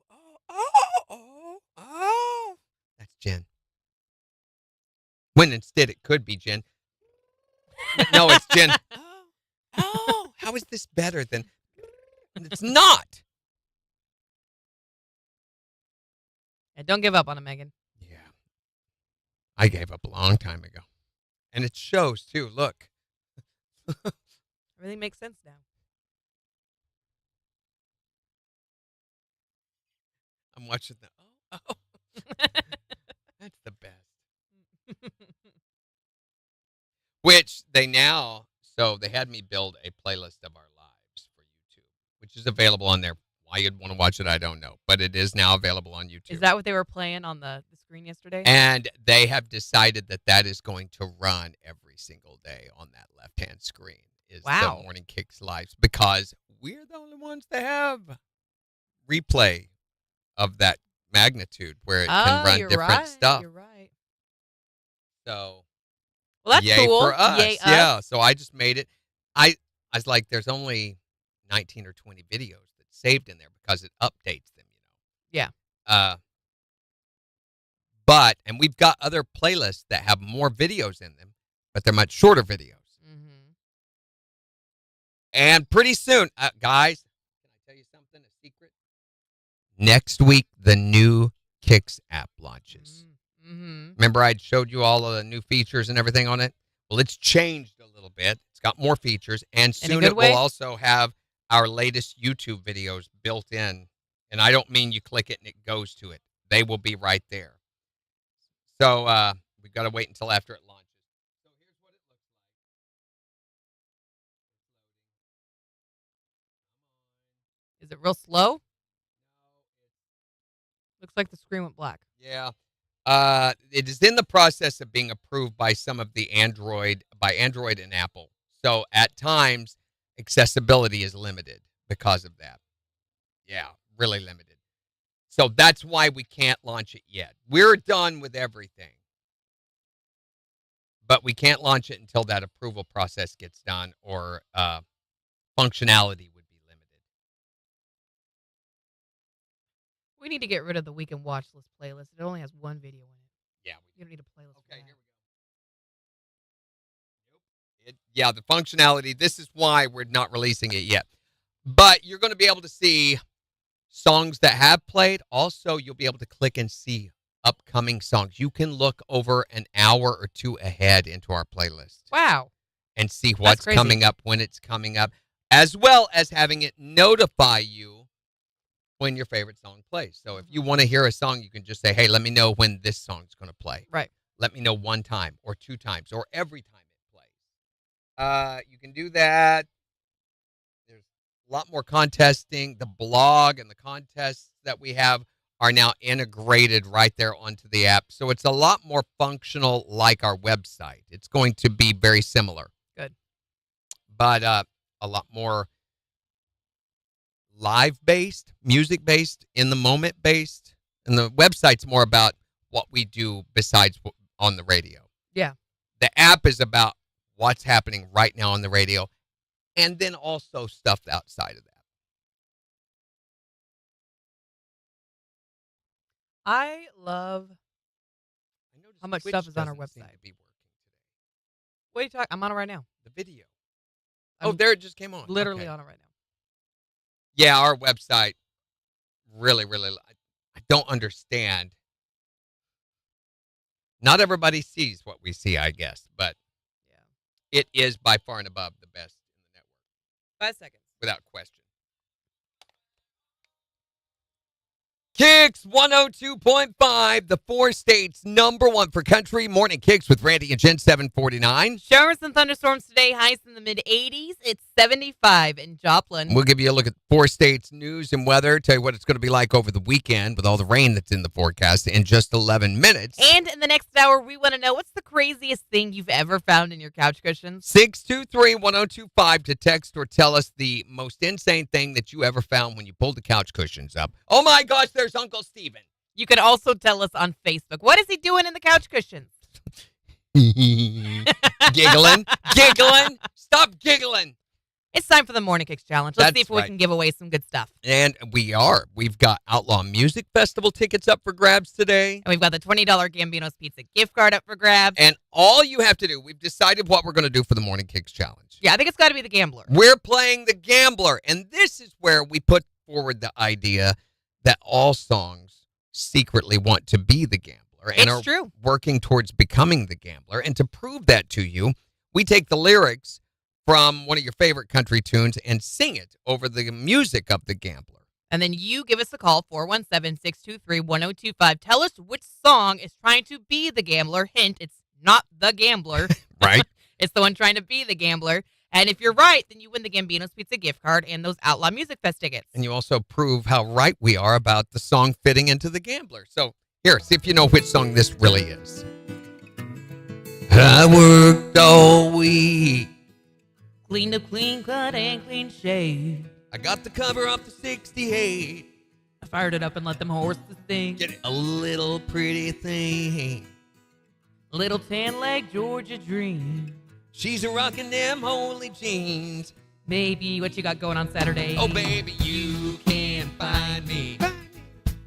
oh, oh. That's Jen. When instead it could be Jen. No, it's Jen. Oh, how is this better than? It's not. Yeah, don't give up on it, Megan. Yeah. I gave up a long time ago. And it shows, too. Look. Everything makes sense now. I'm watching the, that's the best. Which they now, so they had me build a playlist of our lives for YouTube, which is available on there. Why you'd want to watch it, I don't know. But it is now available on YouTube. Is that what they were playing on the screen yesterday? And they have decided that is going to run every single day on that left-hand screen. Is Wow. the Morning Kicks Lives, because we're the only ones that have replay of that magnitude where it can run you're different right. stuff. You're right. So, Well, that's yay cool. for us. Yay Yeah. So I just made it. I was like, there's only 19 or 20 videos that's saved in there because it updates them, you know. Yeah. And we've got other playlists that have more videos in them, but they're much shorter videos. Mm-hmm. And pretty soon, guys, can I tell you something, a secret? Next week, the new KIX app launches. Mm-hmm. Remember I showed you all of the new features and everything on it? Well, it's changed a little bit. It's got more features. And soon it way? will also have our latest YouTube videos built in. And I don't mean you click it and it goes to it. They will be right there. So we've got to wait until after it launches. So here's what it looks like. Is it real slow? Looks like the screen went black. Yeah. It is in the process of being approved by some of the Android and Apple. So at times, accessibility is limited because of that. Yeah, really limited. So that's why we can't launch it yet. We're done with everything. But we can't launch it until that approval process gets done, or functionality would be limited. We need to get rid of the weekend watch list playlist. It only has one video in it. Yeah. You don't need a playlist. Okay, for here that. we go. Yeah, the functionality. This is why we're not releasing it yet. But you're going to be able to see songs that have played. Also, you'll be able to click and see upcoming songs. You can look over an hour or two ahead into our playlist. Wow. And see what's crazy. coming up, when it's coming up, as well as having it notify you when your favorite song plays. So if you want to hear a song, you can just say, hey, let me know when this song's going to play. Right. Let me know one time or two times or every time it plays. You can do that. There's a lot more contesting. The blog and the contests that we have are now integrated right there onto the app. So it's a lot more functional like our website. It's going to be very similar. Good. But a lot more live-based, music-based, in-the-moment-based. And the website's more about what we do besides on the radio. Yeah. The app is about what's happening right now on the radio, and then also stuff outside of that. I love how much Twitch stuff is on our doesn't seem website. to be working today. What are you talking? I'm on it right now. The video. I'm there it just came on. Literally Okay. on it right now. Yeah, our website really, I don't understand. Not everybody sees what we see, I guess, but Yeah. it is by far and above the best in the network, 5 seconds. without question. KIX 102.5, the 4 states #1 for country. Morning KIX with Randy and Jen, 749. Showers and thunderstorms today, highs in the mid-80s. It's 75 in Joplin. We'll give you a look at 4 states' news and weather, tell you what it's going to be like over the weekend with all the rain that's in the forecast in just 11 minutes. And in the next hour, we want to know what's the craziest thing you've ever found in your couch cushions? 623-1025 to text or tell us the most insane thing that you ever found when you pulled the couch cushions up. Oh my gosh, there's Uncle Steven. You can also tell us on Facebook. What is he doing in the couch cushions? Giggling. Stop giggling. It's time for the Morning Kicks Challenge. Let's see That's if we right. can give away some good stuff. And we are. We've got Outlaw Music Festival tickets up for grabs today. And we've got the $20 Gambino's Pizza gift card up for grabs. And all you have to do, we've decided what we're going to do for the Morning Kicks Challenge. Yeah, I think it's got to be the Gambler. We're playing the Gambler. And this is where we put forward the idea that all songs secretly want to be the Gambler. And It's are true. working towards becoming the Gambler. And to prove that to you, we take the lyrics from one of your favorite country tunes and sing it over the music of the Gambler. And then you give us a call, 417-623-1025. Tell us which song is trying to be the Gambler. Hint, it's not the Gambler. Right? It's the one trying to be the Gambler. And if you're right, then you win the Gambino's Pizza gift card and those Outlaw Music Fest tickets. And you also prove how right we are about the song fitting into the Gambler. So here, see if you know which song this really is. I worked all week. Clean to clean cut and clean shave. I got the cover off the 68. I fired it up and let them horses sing. Get it? A little pretty thing. Little tan leg Georgia dream. She's a rockin' them holy jeans. Baby, what you got going on Saturday? Oh, baby, you can find me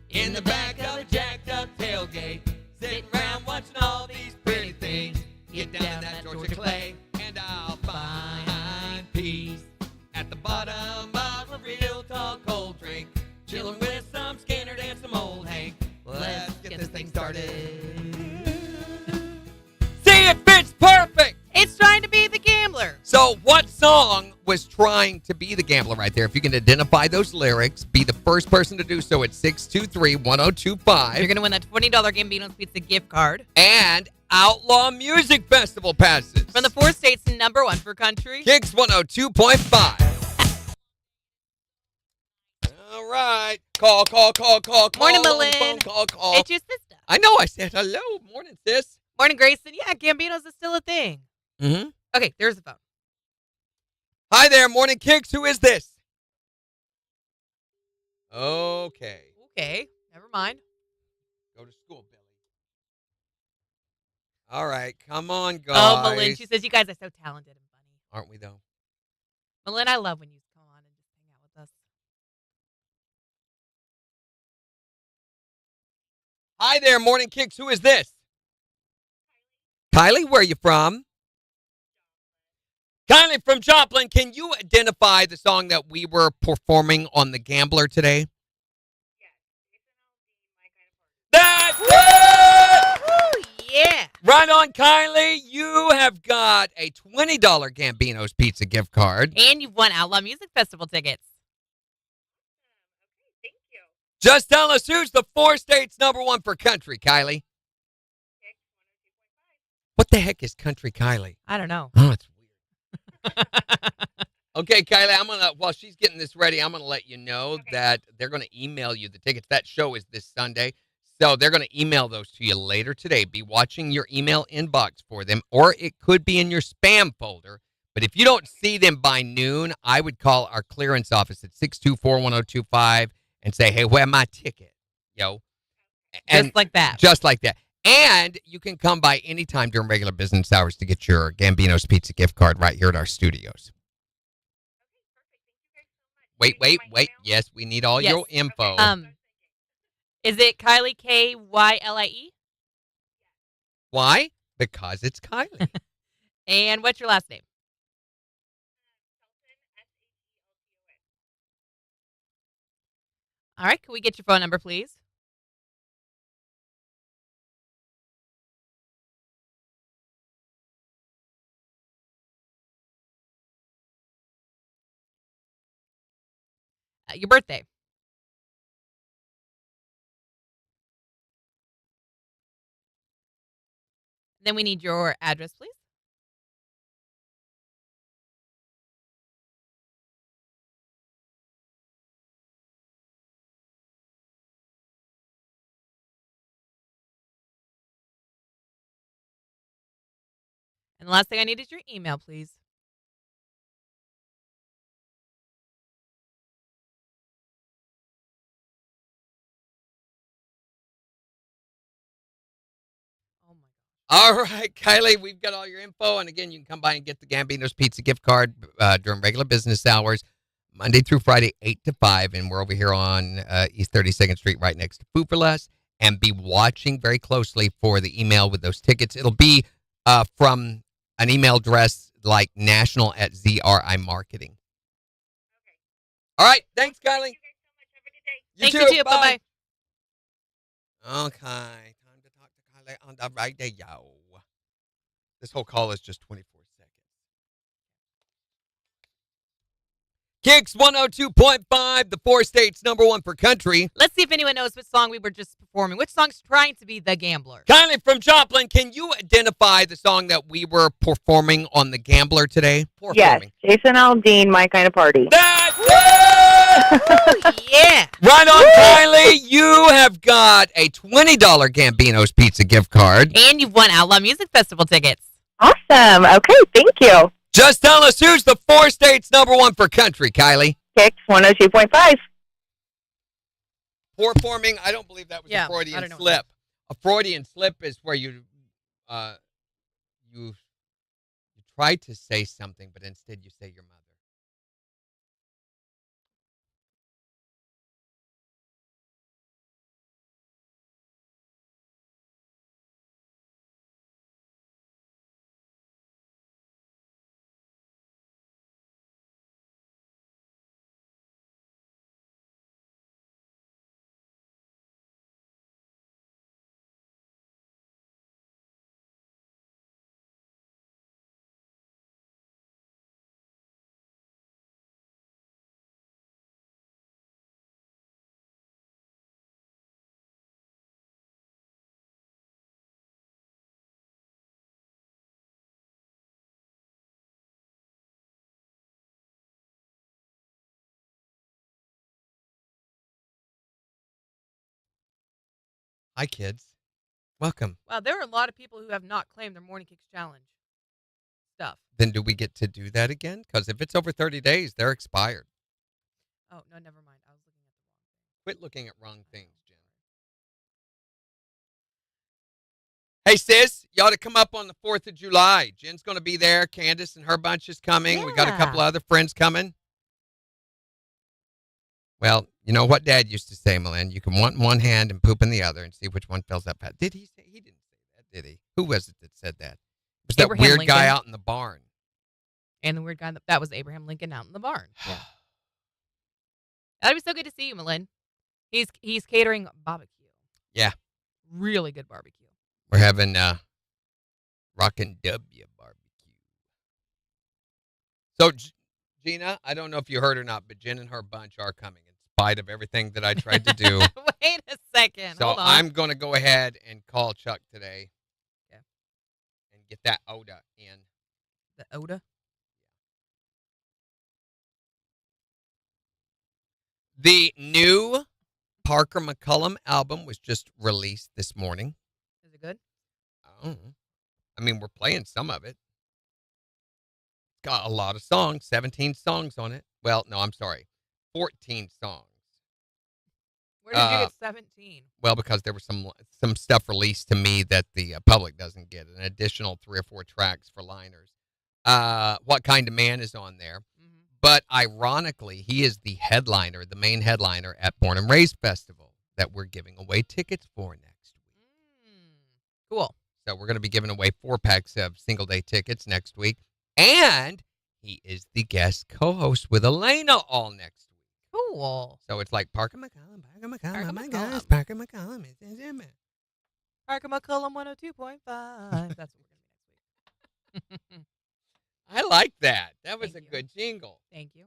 in the back of a jacked up tailgate, sitting around watching all these pretty things. Get down in that Georgia clay, and I'll find peace at the bottom of a real tall cold drink, chilling with some Skinner and some old Hank. Let's get this thing started. See, it fits perfect. It's trying to be the Gambler. So what song was trying to be the Gambler right there? If you can identify those lyrics, be the first person to do so at 623-1025. You're going to win that $20 Gambino's Pizza gift card. And Outlaw Music Festival passes. From the 4 states #1 for country. KIX 102.5. All right. Call. Morning, on the Malin. phone, call. It's your sister. I know I said hello. Morning, sis. Morning, Grayson. Yeah, Gambino's is still a thing. Mm-hmm. Okay, there's the phone. Hi there, Morning KIX. Who is this? Okay. Okay, never mind. Go to school, Billy. All right, come on, guys. Oh, Malin, she says you guys are so talented and funny. Aren't we, though? Malin, I love when you come on and just hang out with us. Hi there, Morning KIX. Who is this? Kylie, where are you from? Kylie from Joplin. Can you identify the song that we were performing on The Gambler today? That's it! Woo, yeah. Right on, Kylie. You have got a $20 Gambino's Pizza gift card. And you've won Outlaw Music Festival tickets. Just tell us who's the 4 states #1 for country, Kylie. What the heck is Country Kylie? I don't know. Oh, it's weird. Okay, Kylie, while she's getting this ready, I'm gonna let you know that they're gonna email you the tickets. That show is this Sunday. So they're gonna email those to you later today. Be watching your email inbox for them, or it could be in your spam folder. But if you don't see them by noon, I would call our clearance office at 624-1025 and say, hey, where's my ticket? Yo. And Just like that. Just like that. And you can come by anytime during regular business hours to get your Gambino's Pizza gift card right here at our studios. Wait. Yes, we need all your info. Is it Kylie, Kylie? Why? Because it's Kylie. And what's your last name? All right. Can we get your phone number, please? Your birthday. Then we need your address, please. And the last thing I need is your email, please. Oh, my God. All right, Kylie, we've got all your info. And again, you can come by and get the Gambino's Pizza gift card during regular business hours, Monday through Friday, 8 to 5. And we're over here on East 32nd Street right next to Food for Less. And be watching very closely for the email with those tickets. It'll be from an email address like national@ZRI Marketing. Okay. All right. Thanks, Kylie. Thank you too. Bye-bye. Okay. Time to talk to Kylie on the radio. This whole call is just 24 seconds. KIX 102.5, the 4 states #1 for country. Let's see if anyone knows which song we were just performing. Which song's trying to be The Gambler? Kylie from Joplin, can you identify the song that we were performing on The Gambler today? Yes, Jason Aldean, My Kind of Party. That's it! Yeah. Right on, Kylie. You have got a $20 Gambino's Pizza gift card. And you've won Outlaw Music Festival tickets. Awesome. Okay, thank you. Just tell us who's the 4 states #1 for country, Kylie. KIX 102.5. Poor forming, I don't believe that was a Freudian slip. A Freudian slip is where you try to say something, but instead you say your mother. Hi, kids. Welcome. Wow, there are a lot of people who have not claimed their Morning Kicks Challenge stuff. Then do we get to do that again? Because if it's over 30 days, they're expired. Oh, no, never mind. I was looking at the wrong thing. Quit looking at wrong things, Jen. Hey, sis, you ought to come up on the 4th of July. Jen's going to be there. Candace and her bunch is coming. Yeah. We got a couple of other friends coming. Well, you know what Dad used to say, Malin? You can want in one hand and poop in the other and see which one fills up fast. Did he say? He didn't say that, did he? Who was it that said that? It was that Abraham weird Lincoln. guy out in the barn. And the weird guy, that was Abraham Lincoln out in the barn. Yeah. That'd be so good to see you, Malin. He's catering barbecue. Yeah. Really good barbecue. We're having Rockin' W barbecue. So, Gina, I don't know if you heard or not, but Jen and her bunch are coming in spite of everything that I tried to do. Wait a second. So Hold on. I'm going to go ahead and call Chuck today. Yeah. And get that Oda in. The Oda? The new Parker McCullum album was just released this morning. Is it good? Oh, I mean, we're playing some of it. Got a lot of songs, 17 songs on it. Well, no, I'm sorry, 14 songs. Where did you get 17? Well, because there was some stuff released to me that the public doesn't get, an additional 3 or 4 tracks for liners. What Kind of Man is on there. Mm-hmm. But ironically, he is the headliner, the main headliner at Born and Raised Festival that we're giving away tickets for next week. Cool. So we're going to be giving away 4-packs of single-day tickets next week. And he is the guest co-host with Elena all next week. Cool. So it's like Parker McCullum, Parker oh my McCullum. gosh, Parker McCullum. Parker McCullum 102.5. That's what we're going to be next week. I like that. That was Thank a you. good jingle. Thank you.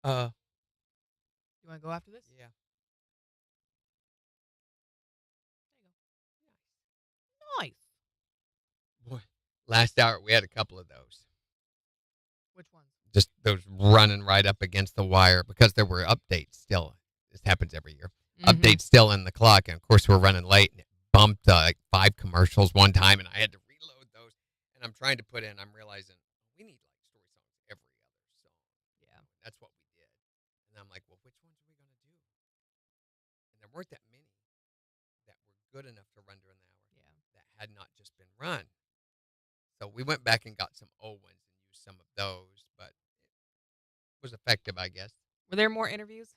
You want to go after this? Yeah. Nice. Boy, last hour we had a couple of those. Which ones? Just those running right up against the wire because there were updates still. This happens every year. Mm-hmm. Updates still in the clock, and of course we're running late, and it bumped like 5 commercials one time, and I had to reload those. And I'm trying to put in. I'm realizing we need like story songs every other song. Yeah, that's what we did. And I'm like, well, which ones are we gonna do? And there weren't that many that were good enough to run during the hour. Yeah. That had not just been run. So we went back and got some old ones and used some of those, but it was effective, I guess. Were there more interviews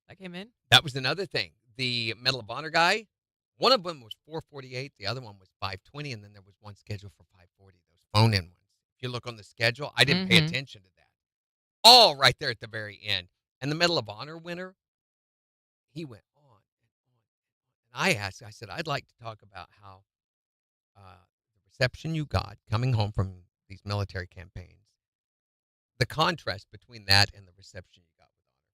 that came in? That was another thing. The Medal of Honor guy, one of them was 4:48, the other one was 5:20, and then there was one scheduled for 5:40. Those phone-in ones. If you look on the schedule, I didn't pay attention to that. All right there at the very end. And the Medal of Honor winner, he went on and on and on. And I asked, I said, I'd like to talk about how the reception you got coming home from these military campaigns, the contrast between that and the reception you got with Honor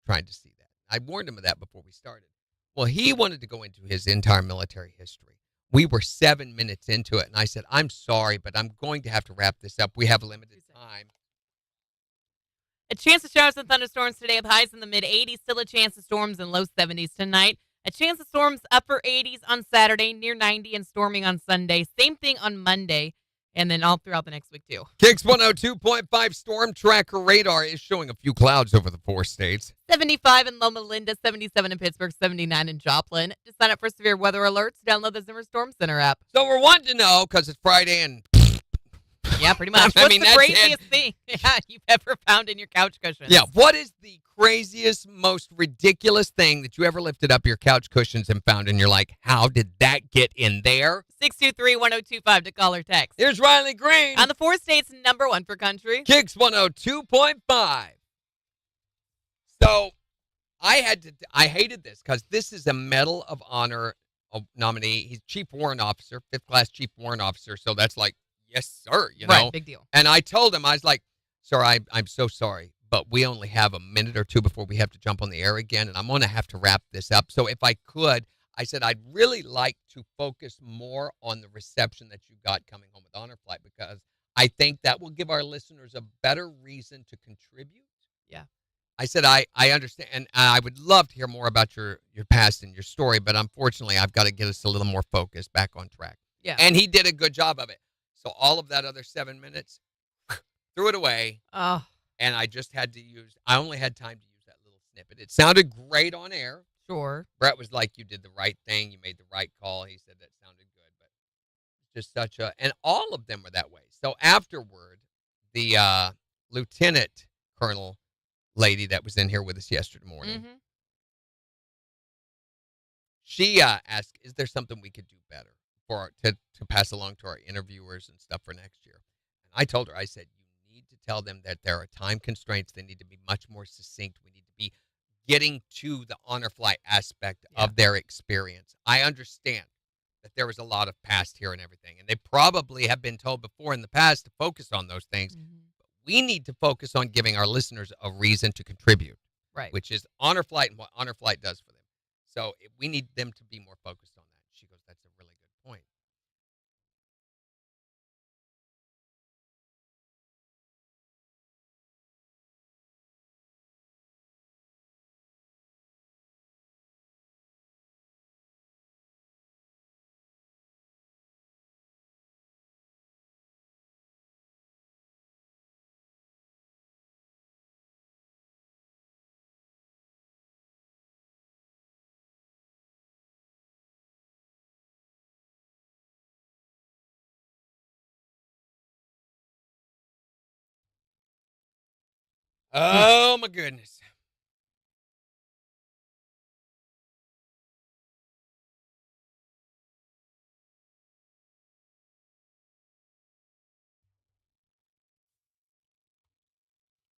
Flight, trying to see that. I warned him of that before we started. Well, he wanted to go into his entire military history. We were 7 minutes into it, and I said, I'm sorry, but I'm going to have to wrap this up. We have limited time. A chance of showers and thunderstorms today with highs in the mid-80s. Still a chance of storms in low 70s tonight. A chance of storms upper 80s on Saturday, near 90, and storming on Sunday. Same thing on Monday, and then all throughout the next week, too. KIX 102.5 Storm Tracker radar is showing a few clouds over the 4 states. 75 in Loma Linda, 77 in Pittsburgh, 79 in Joplin. To sign up for severe weather alerts, download the Zimmer Storm Center app. So we're wanting to know, because it's Friday and... Yeah, pretty much. I What's mean, the that's craziest it. thing you've ever found in your couch cushions? Yeah, what is the craziest, most ridiculous thing that you ever lifted up your couch cushions and found, and you're like, how did that get in there? 623-1025 to call or text. Here's Riley Green. On the 4 states, number 1 for country. KIX 102.5. So I hated this because this is a Medal of Honor nominee. He's Chief Warrant Officer, 5th class Chief Warrant Officer. So that's like, yes, sir, you know. Right, big deal. And I told him, I was like, sir, I'm so sorry, but we only have a minute or two before we have to jump on the air again, and I'm going to have to wrap this up. So if I could, I said, I'd really like to focus more on the reception that you got coming home with Honor Flight, because I think that will give our listeners a better reason to contribute. Yeah. I said, I understand, and I would love to hear more about your past and your story, but unfortunately, I've got to get us a little more focused, back on track. Yeah. And he did a good job of it. So all of that other 7 minutes, threw it away, Oh, and I only had time to use that little snippet. It sounded great on air. sure. Brett was like, you did the right thing. You made the right call. He said that sounded good, but just and all of them were that way. So afterward, the lieutenant colonel lady that was in here with us yesterday morning, Mm-hmm. she asked, is there something we could do better to pass along to our interviewers and stuff for next year? And I told her, I said, you need to tell them that there are time constraints. They need to be much more succinct. We need to be getting to the Honor Flight aspect of their experience. I understand that there was a lot of past here and everything, and they probably have been told before in the past to focus on those things. Mm-hmm. But we need to focus on giving our listeners a reason to contribute, Right. which is Honor Flight and what Honor Flight does for them. So we need them to be more focused on that. She goes, that's a really good point. Oh, my goodness.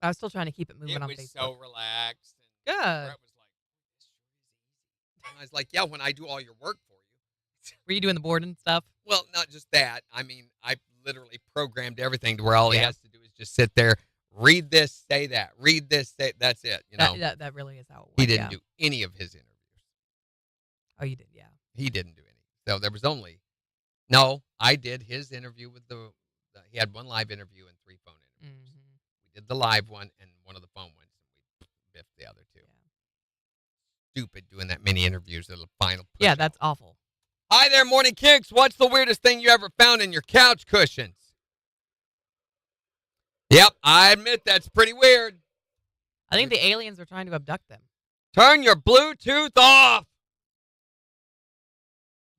I was still trying to keep it moving It on was Facebook. so relaxed. Good. Brett was like, this sure is easy. And I was like, yeah, when I do all your work for you. Were you doing the board and stuff? Well, not just that. I mean, I literally programmed everything to where all he Yeah. has to do is just sit there, read this, say that, read this, say that's it. You know, That really is how it went. he didn't do any of his interviews. Oh, you did, yeah. He didn't do any. So there was only, no, I did his interview with he had one live interview and 3 phone interviews. Mm-hmm. We did the live one and one of the phone ones, and we biffed the other 2. Yeah. Stupid doing that many interviews at the final. Yeah, that's awful. Hi there, Morning Kicks. What's the weirdest thing you ever found in your couch cushions? Yep, I admit that's pretty weird. I think the aliens are trying to abduct them. Turn your Bluetooth off.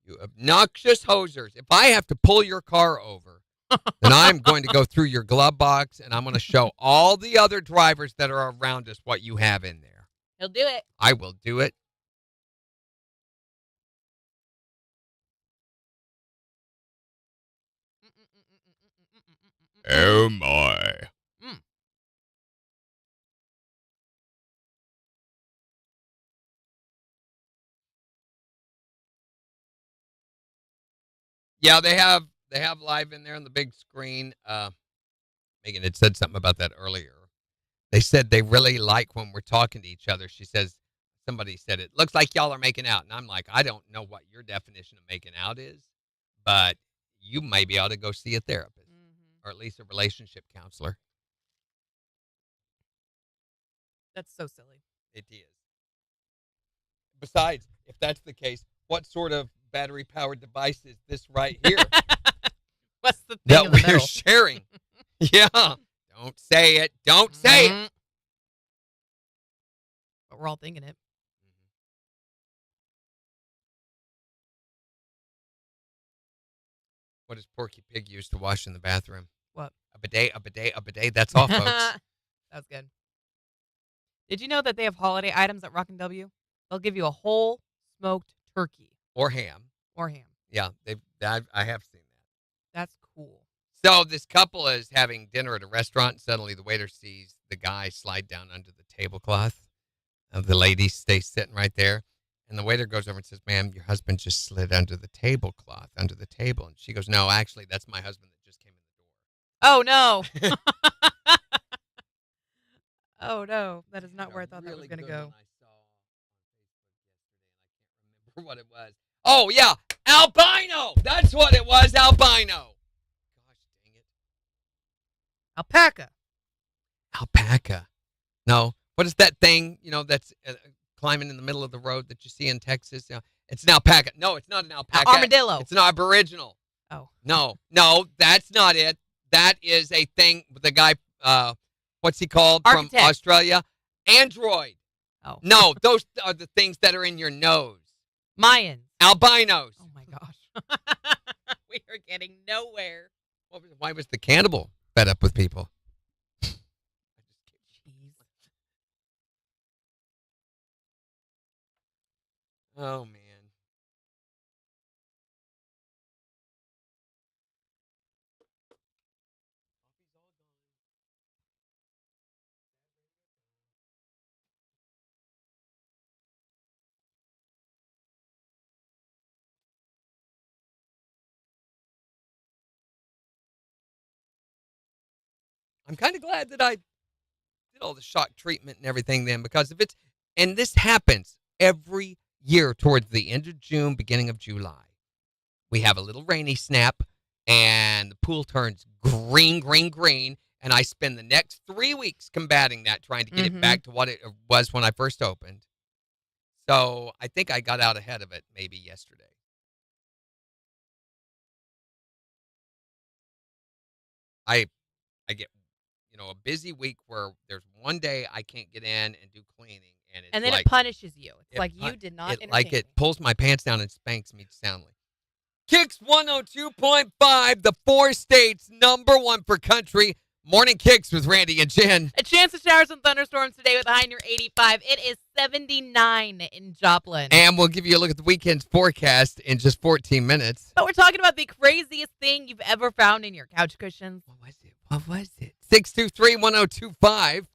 You obnoxious hosers. If I have to pull your car over, then I'm going to go through your glove box and I'm going to show all the other drivers that are around us what you have in there. He'll do it. I will do it. Oh, my. Yeah, they have live in there on the big screen. Megan had said something about that earlier. They said they really like when we're talking to each other. She says, somebody said, it looks like y'all are making out. And I'm like, I don't know what your definition of making out is, but you maybe ought to go see a therapist or at least a relationship counselor. That's so silly. It is. Besides, if that's the case, what sort of battery-powered device is this right here What's the thing that in the we're middle? sharing? Yeah. Don't say it. Don't say it. But we're all thinking it. What does Porky Pig use to wash in the bathroom? What? A bidet, a bidet, a bidet. That's all, folks. That was good. Did you know that they have holiday items at Rock and W? They'll give you a whole smoked turkey Or ham. or ham. Yeah, I have seen that. That's cool. So this couple is having dinner at a restaurant, and suddenly the waiter sees the guy slide down under the tablecloth. The lady stays sitting right there. And the waiter goes over and says, ma'am, your husband just slid under the tablecloth, under the table. And she goes, no, actually, that's my husband that just came in the door. Oh, no. Oh, no. That is not where I thought that was going to go. I saw on Facebook yesterday, and I can't remember what it was. Oh, yeah, albino. That's what it was, albino. Gosh dang it. Alpaca. Alpaca. No. What is that thing, that's climbing in the middle of the road that you see in Texas? It's an alpaca. No, it's not an alpaca. Armadillo. It's an aboriginal. Oh. No, that's not it. That is a thing, the guy, what's he called Architect. from Australia? Android. Oh. No, those are the things that are in your nose. Mayans. Albinos. Oh, my gosh. We are getting nowhere. Why was the cannibal fed up with people? Oh, man. I'm kind of glad that I did all the shock treatment and everything then, because and this happens every year towards the end of June, beginning of July. We have a little rainy snap, and the pool turns green, green, green, and I spend the next 3 weeks combating that, trying to get it back to what it was when I first opened. So I think I got out ahead of it maybe yesterday. I get, a busy week where there's one day I can't get in and do cleaning. And then like, it punishes you. It's like you did not entertain Like it me. pulls my pants down and spanks me soundly. KIX 102.5, the 4 states, #1 for country, Morning Kicks with Randy and Jen. A chance of showers and thunderstorms today with a high near 85. It is 79 in Joplin. And we'll give you a look at the weekend's forecast in just 14 minutes. But we're talking about the craziest thing you've ever found in your couch cushions. What was it? 623-1025.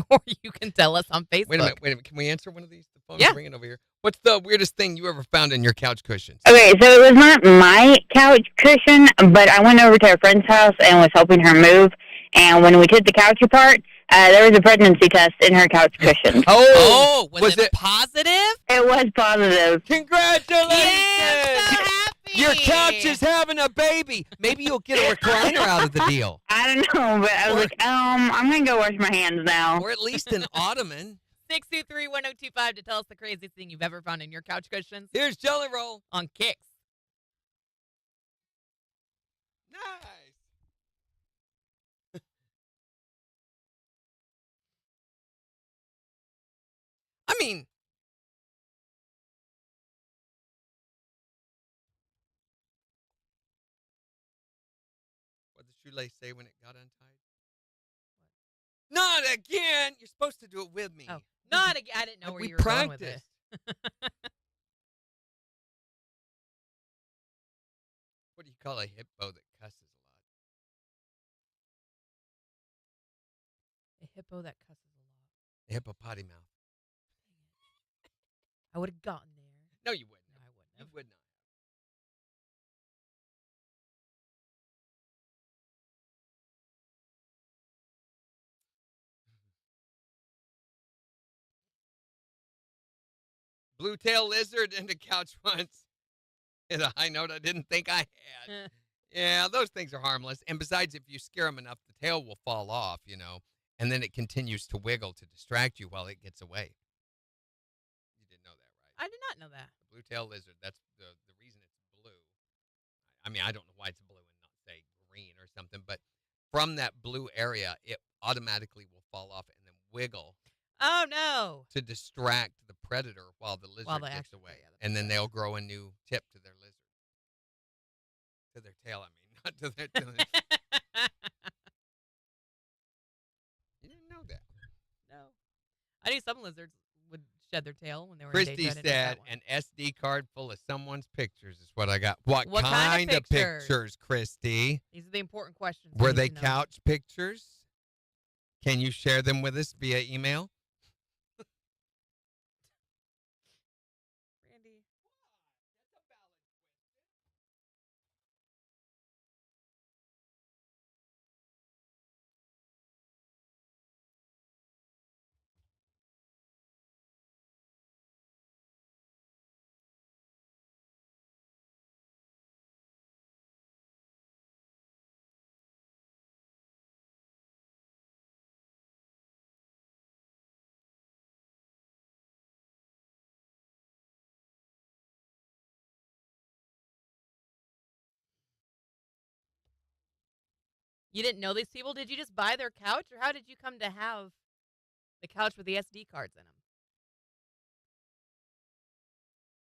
Or you can tell us on Facebook. Wait a minute. Can we answer one of these? The phone's ringing over here. What's the weirdest thing you ever found in your couch cushions? Okay, so it was not my couch cushion, but I went over to a friend's house and was helping her move. And when we took the couch apart, there was a pregnancy test in her couch cushion. Oh, was it positive? It was positive. Congratulations! Yeah, I'm so happy. Your couch is having a baby. Maybe you'll get a recliner out of the deal. I don't know, but I was like, I'm going to go wash my hands now. Or at least an ottoman. 623-1025 to tell us the craziest thing you've ever found in your couch cushions. Here's Jelly Roll on KIX. Nice. I mean, what did the shoelace say when it got untied? Not again. You're supposed to do it with me. Oh, not again. I didn't know where we you were going with practiced. it. What do you call a hippo that cusses a lot? A hippo that cusses a lot. A hippopotty mouth. I would have gotten there. No, you wouldn't. No, I wouldn't You have. would not. Blue tail lizard in the couch once. Hit a high note I didn't think I had. Yeah, those things are harmless. And besides, if you scare them enough, the tail will fall off, and then it continues to wiggle to distract you while it gets away. You didn't know that, right? I did not know that. The blue tail lizard, that's the reason it's blue. I mean, I don't know why it's blue and not, say, green or something, but from that blue area, it automatically will fall off and then wiggle. Oh, no. To distract the predator while the lizard gets away. And then they'll grow a new tip to their lizard. To their tail, I mean. Not to their You didn't know that. No. I knew some lizards would shed their tail when they were Christy in said an SD card full of someone's pictures is what I got. What kind of pictures, Christy? These are the important questions. Were they couch pictures? Can you share them with us via email? Randy. That's a valid question. You didn't know these people? Did you just buy their couch, or how did you come to have the couch with the SD cards in them?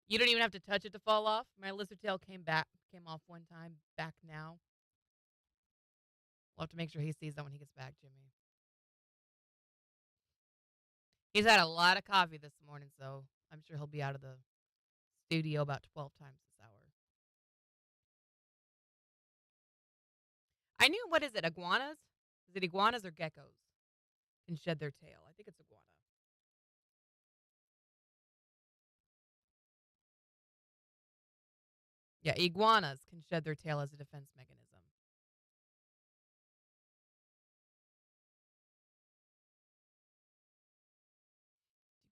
You don't even have to touch it to fall off. My lizard tail came off one time, back now. We'll have to make sure he sees that when he gets back, Jimmy. He's had a lot of coffee this morning, so I'm sure he'll be out of the studio about 12 times this hour. I knew, what is it, iguanas? Is it iguanas or geckos can shed their tail? I think it's iguana. Yeah, iguanas can shed their tail as a defense mechanism.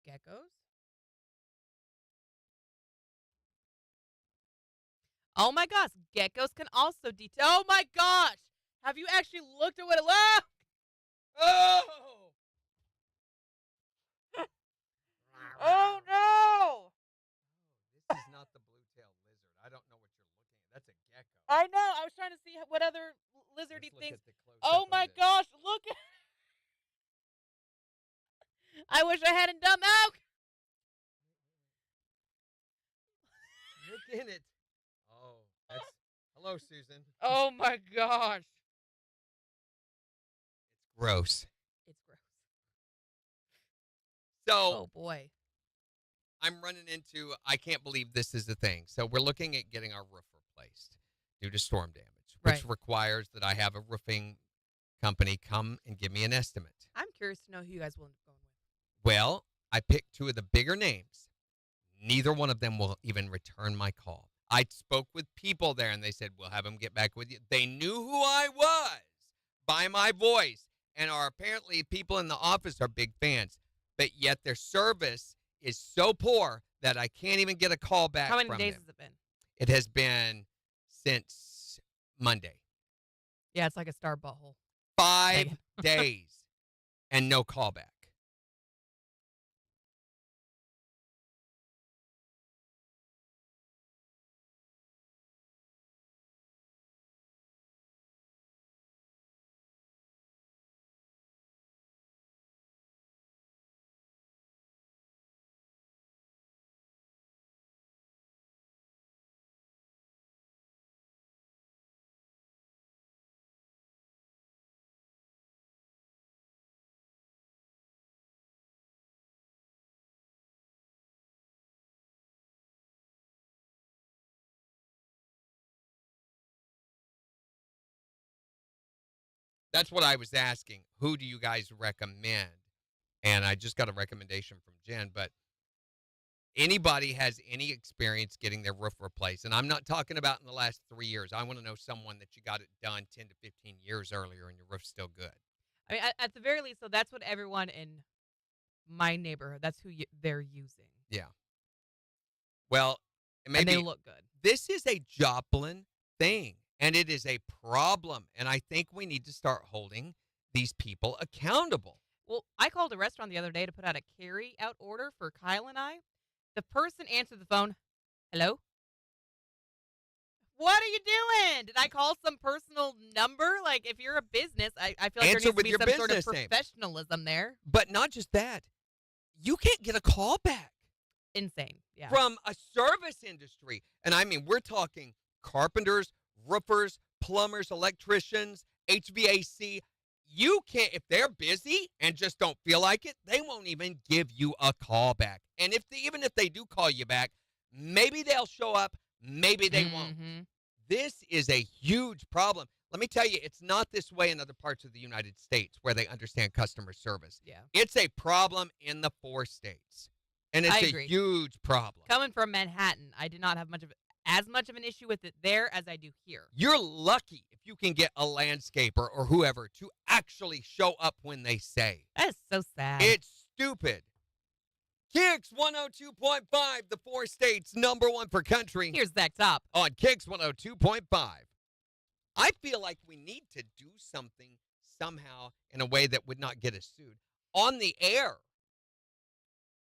Geckos? Oh my gosh, geckos can also detail. Oh my gosh! Have you actually looked at what it looks? Oh! Oh no! This is not the blue-tailed lizard. I don't know what you're looking at. That's a gecko. I know. I was trying to see what other lizardy Let's look things. at the close-up Oh of my it. gosh! Look at. I wish I hadn't done that. Look in it. Oh, that's. Hello, Susan. Oh my gosh! Gross. It's gross. So Oh boy. I'm running into, I can't believe this is a thing. So we're looking at getting our roof replaced due to storm damage, which Right. requires that I have a roofing company come and give me an estimate. I'm curious to know who you guys will end up going with. Well, I picked two of the bigger names. Neither one of them will even return my call. I spoke with people there, and they said, we'll have them get back with you. They knew who I was by my voice, and are apparently people in the office are big fans, but yet their service is so poor that I can't even get a call back How many from days them. has it been? It has been since Monday. Yeah, it's like a star butthole. 5 Megan. days and no callback. That's what I was asking. Who do you guys recommend? And I just got a recommendation from Jen, but anybody has any experience getting their roof replaced, and I'm not talking about in the last 3 years. I want to know someone that you got it done 10 to 15 years earlier and your roof's still good. I mean, at the very least, so that's what everyone in my neighborhood, that's who they're using. Yeah. Well, maybe And they look good. this is a Joplin thing, and it is a problem, and I think we need to start holding these people accountable. Well, I called a restaurant the other day to put out a carry-out order for Kyle and I. The person answered the phone. Hello? What are you doing? Did I call some personal number? Like, if you're a business, I feel like Answer there needs to with be your some sort of business name. professionalism there. But not just that. You can't get a call back Insane. Yeah. from a service industry. And I mean, we're talking carpenters, roofers, plumbers, electricians, HVAC. You can't, if they're busy and just don't feel like it, they won't even give you a call back. And even if they do call you back, maybe they'll show up, maybe they won't. This is a huge problem. Let me tell you, it's not this way in other parts of the United States where they understand customer service. Yeah. It's a problem in the 4 states. And it's I a agree. huge problem. Coming from Manhattan, I did not have as much of an issue with it there as I do here. You're lucky if you can get a landscaper or whoever to actually show up when they say. That is so sad. It's stupid. KIX 102.5, the 4 states, #1 for country. Here's Zach Top. On KIX 102.5. I feel like we need to do something somehow in a way that would not get us sued on the air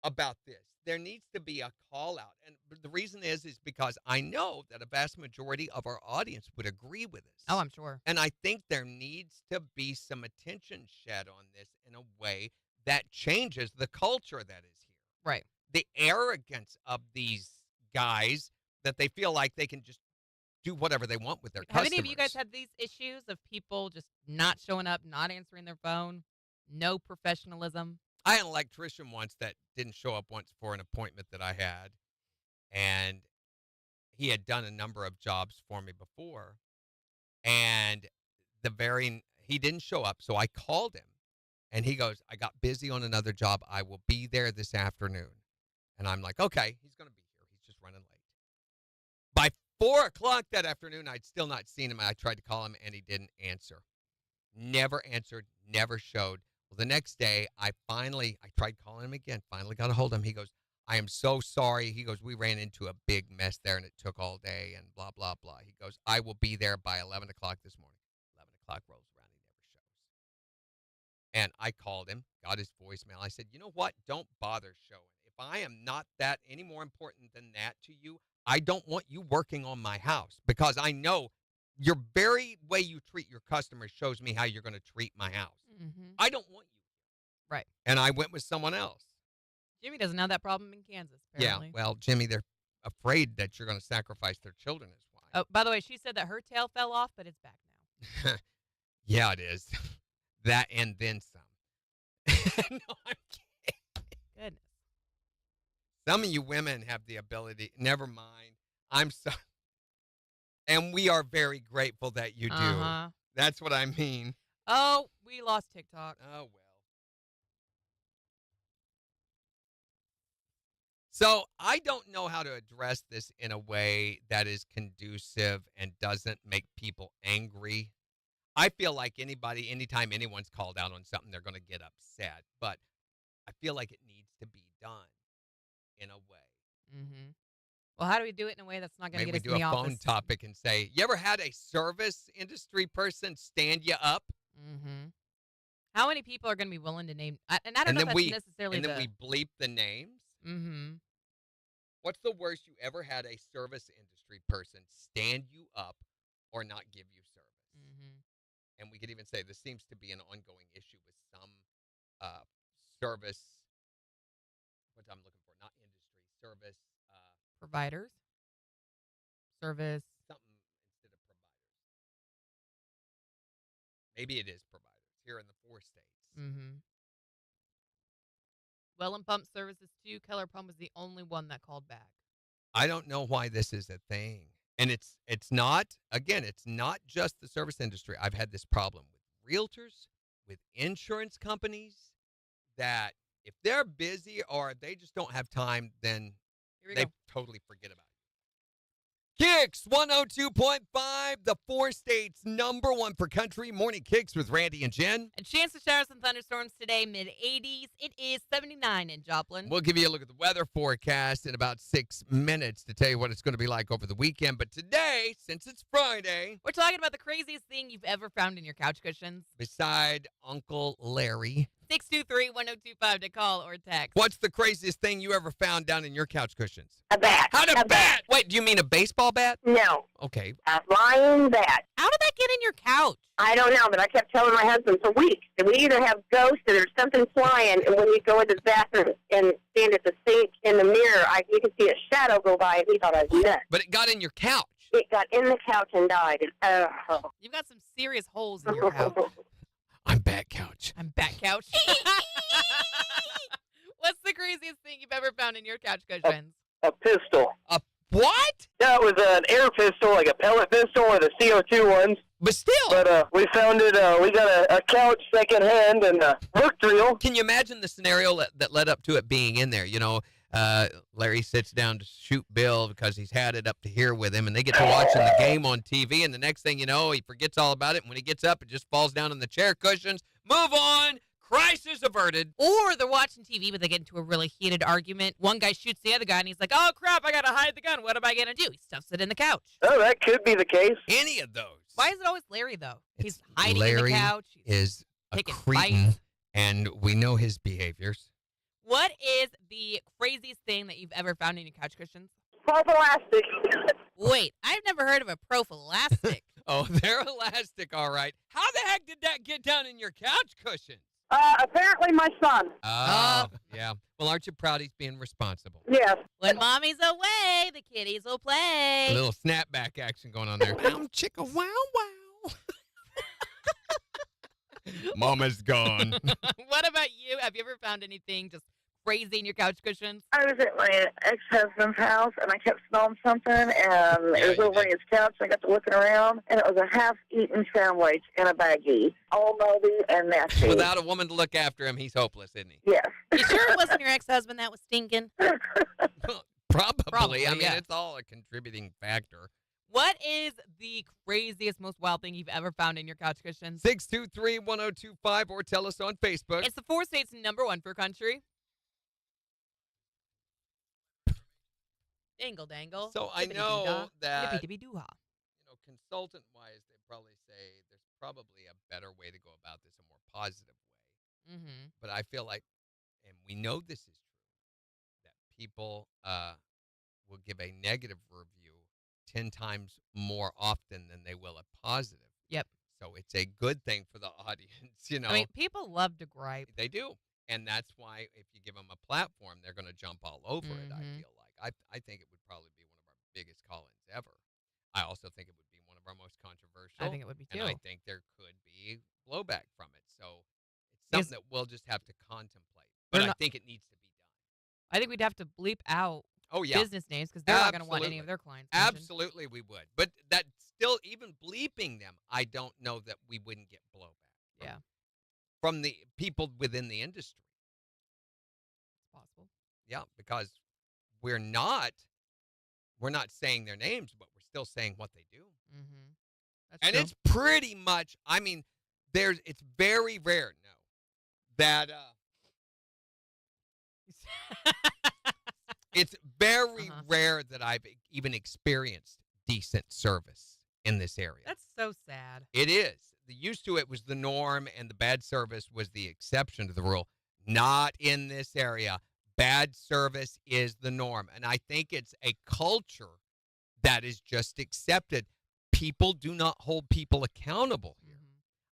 about this. There needs to be a call out. And the reason is because I know that a vast majority of our audience would agree with us. Oh, I'm sure. And I think there needs to be some attention shed on this in a way that changes the culture that is here. Right. The arrogance of these guys that they feel like they can just do whatever they want with their Have customers. any of you guys had these issues of people just not showing up, not answering their phone, no professionalism? I had an electrician once that didn't show up once for an appointment that I had, and he had done a number of jobs for me before, and he didn't show up, so I called him, and he goes, I got busy on another job. I will be there this afternoon. And I'm like, okay, he's going to be here. He's just running late. By 4 o'clock that afternoon, I'd still not seen him. I tried to call him, and he didn't answer. Never answered, never showed. Well, the next day, I tried calling him again, finally got a hold of him. He goes, I am so sorry. He goes, we ran into a big mess there, and it took all day, and blah, blah, blah. He goes, I will be there by 11 o'clock this morning. 11 o'clock rolls around. He never shows. And I called him, got his voicemail. I said, you know what? Don't bother showing. If I am not that any more important than that to you, I don't want you working on my house, because I know your very way you treat your customers shows me how you're going to treat my house. Mm-hmm. I don't want you. Right. And I went with someone else. Jimmy doesn't have that problem in Kansas, apparently. Yeah, well, Jimmy, they're afraid that you're going to sacrifice their children is why. Oh, by the way, she said that her tail fell off, but it's back now. Yeah, it is. That and then some. No, I'm kidding. Goodness. Some of you women have the ability. Never mind. I'm sorry. And we are very grateful that you do. Uh-huh. That's what I mean. Oh, we lost TikTok. Oh, well. So I don't know how to address this in a way that is conducive and doesn't make people angry. I feel like anytime anyone's called out on something, they're going to get upset. But I feel like it needs to be done in a way. Mm-hmm. Well, how do we do it in a way that's not going to Maybe get we us do in a the phone office? topic and say, you ever had a service industry person stand you up? Mm-hmm. How many people are going to be willing to name? And I don't know if that's necessarily then we bleep the names. Mm-hmm. What's the worst you ever had a service industry person stand you up or not give you service? Mm-hmm. And we could even say this seems to be an ongoing issue with some service. What I'm looking for, not industry, service. Providers. Service. Something instead of providers. Maybe it is providers here in the 4 states. Mm-hmm. Well and Pump Services too. Keller Pump was the only one that called back. I don't know why this is a thing. And it's not just the service industry. I've had this problem with realtors, with insurance companies, that if they're busy or they just don't have time, then they totally forget about it. KIX 102.5, the 4 states #1 for country. Morning KIX with Randy and Jen. A chance of showers and thunderstorms today, mid-80s. It is 79 in Joplin. We'll give you a look at the weather forecast in about 6 minutes to tell you what it's going to be like over the weekend. But today, since it's Friday, we're talking about the craziest thing you've ever found in your couch cushions. Beside Uncle Larry. 623-1025 to call or text. What's the craziest thing you ever found down in your couch cushions? A bat. How a bat? Wait, do you mean a baseball bat? No, Okay. a flying bat. How did that get in your couch? I don't know, but I kept telling my husband for weeks that we either have ghosts or there's something flying, and when you go into the bathroom and stand at the sink in the mirror, you can see a shadow go by, and he thought I was nuts. But it got in your couch. It got in the couch and died. And, You've got some serious holes in your couch. I'm Bat Couch. I'm Bat Couch. What's the craziest thing you've ever found in your couch cushions? A pistol. A what? Yeah, it was an air pistol, like a pellet pistol, or the CO2 ones. But still. But we found it. We got a couch secondhand and looked real. Can you imagine the scenario that led up to it being in there? You know, Larry sits down to shoot Bill because he's had it up to here with him, and they get to watching the game on TV, and the next thing you know, he forgets all about it, and when he gets up, it just falls down on the chair cushions. Move on. Crisis averted. Or they're watching TV, but they get into a really heated argument. One guy shoots the other guy, and he's like, oh, crap, I got to hide the gun. What am I going to do? He stuffs it in the couch. Oh, that could be the case. Any of those. Why is it always Larry, though? He's It's hiding Larry in the couch. is a taking cretin, bites. and we know his behaviors. What is the craziest thing that you've ever found in your couch cushions? Pulp-elastic. Wait, I've never heard of a prophylactic. Oh, they're elastic, all right. How the heck did that get down in your couch cushion? Apparently my son. Oh, yeah. Well, aren't you proud he's being responsible? Yes. When mommy's away, the kiddies will play. A little snapback action going on there. I'm chicka wow wow. Mama's gone. What about you? Have you ever found anything just crazy in your couch cushions? I was at my ex-husband's house, and I kept smelling something, and it was you over did. his couch. I got to looking around, and it was a half-eaten sandwich in a baggie, all moldy and nasty. Without a woman to look after him, he's hopeless, isn't he? Yes. You sure it wasn't your ex-husband that was stinking? Probably. I mean, yeah. it's all a contributing factor. What is the craziest, most wild thing you've ever found in your couch cushions? 623-1025 or tell us on Facebook. It's the 4 states #1 for country. Dingle dangle. So I Dippity know doo-dah, that, dippity-doo-ha. consultant-wise, they probably say there's probably a better way to go about this, a more positive way. Mm-hmm. But I feel like, and we know this is true, that people will give a negative review 10 times more often than they will a positive. Yep. So it's a good thing for the audience, I mean, people love to gripe. They do. And that's why if you give them a platform, they're going to jump all over it, I Mhm. feel like. I think it would probably be one of our biggest call-ins ever. I also think it would be one of our most controversial. I think it would be too. And I think there could be blowback from it. So something that we'll just have to contemplate. We're But I not- think it needs to be done. I think we'd have to bleep out Oh, yeah. business names because they're not going to want any Absolutely. of their clients mentioned. Absolutely, we would. But that still, even bleeping them, I don't know that we wouldn't get blowback. Yeah. From the people within the industry. It's possible. Yeah, because we're not saying their names, but we're still saying what they do. Mm-hmm. That's And true. it's pretty much, I mean, it's very rare, that it's very rare that I've even experienced decent service in this area. That's so sad. It is. The used to it was the norm, and the bad service was the exception to the rule. Not in this area. Bad service is the norm. And I think it's a culture that is just accepted. People do not hold people accountable here.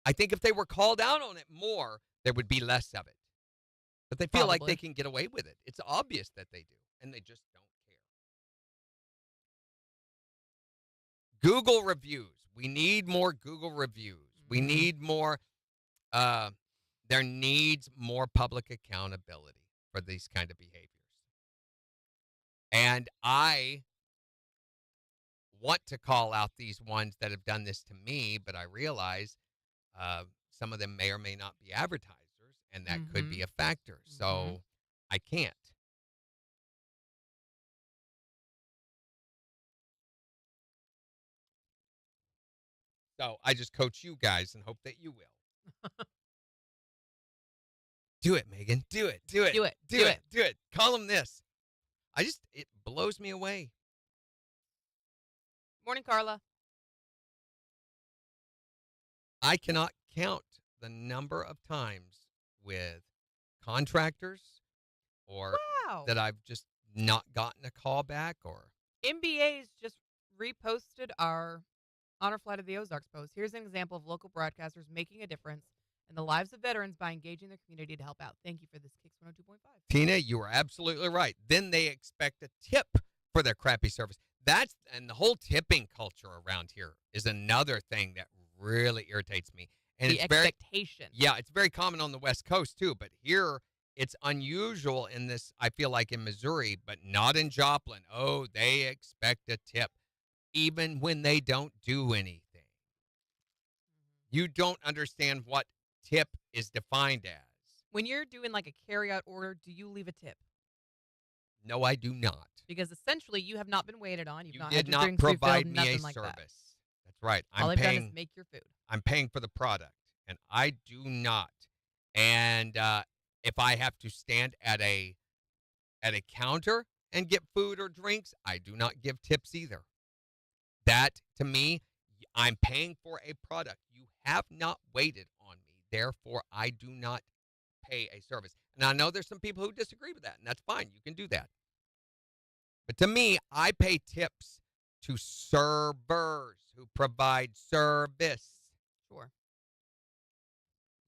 I think if they were called out on it more, there would be less of it. But they feel like Probably. they can get away with it. It's obvious that they do, and they just don't care. Google reviews. We need more Google reviews. We need more, there needs more public accountability for these kind of behaviors. And I want to call out these ones that have done this to me, but I realize some of them may or may not be advertisers, and that could be a factor. So I can't. So I just coach you guys and hope that you will. Do it, Megan. Do it. Do it. Do it. Do it. Do it. Call them this. It blows me away. Morning, Carla. I cannot count the number of times with contractors or Wow. that I've just not gotten a call back or. NBA's just reposted our Honor Flight of the Ozarks post. Here's an example of local broadcasters making a difference in the lives of veterans by engaging their community to help out. Thank you for this, KIX 102.5. Tina, you are absolutely right. Then they expect a tip for their crappy service. And the whole tipping culture around here is another thing that really irritates me. And The it's expectation. it's very common on the West Coast too, but here it's unusual in this, I feel like in Missouri, but not in Joplin. Oh, they expect a tip even when they don't do anything. You don't understand what tip is defined as. When you're doing like a carry-out order, do you leave a tip? No, I do not. Because essentially you have not been waited on. You've You not did had your not drinks provide refilled, me a nothing like service. that. That's right. All they've done is make your food. I'm paying for the product, and I do not. And if I have to stand at a counter and get food or drinks, I do not give tips either. That, to me, I'm paying for a product. You have not waited on me. Therefore, I do not pay a service. And I know there's some people who disagree with that, and that's fine. You can do that. But to me, I pay tips to servers who provide service. Sure.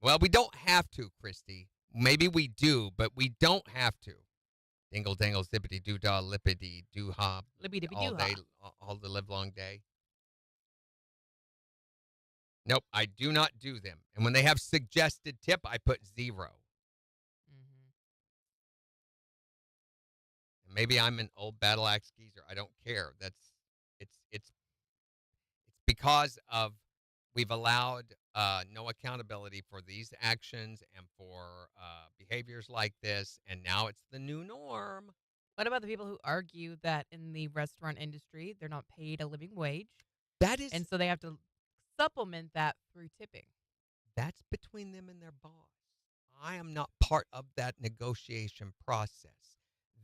Well, we don't have to, Christy. Maybe we do, but we don't have to. Dingle, dangle, zippity, doo-dah, lippity, doo-ha. Lippity-dippity-doo-ha. All day, all the live long day. Nope, I do not do them. And when they have suggested tip, I put 0. And maybe I'm an old battle axe geezer. I don't care. It's because of we've allowed no accountability for these actions and for behaviors like this, and now it's the new norm. What about the people who argue that in the restaurant industry they're not paid a living wage? That is, and so they have to supplement that through tipping. That's between them and their boss. I am not part of that negotiation process.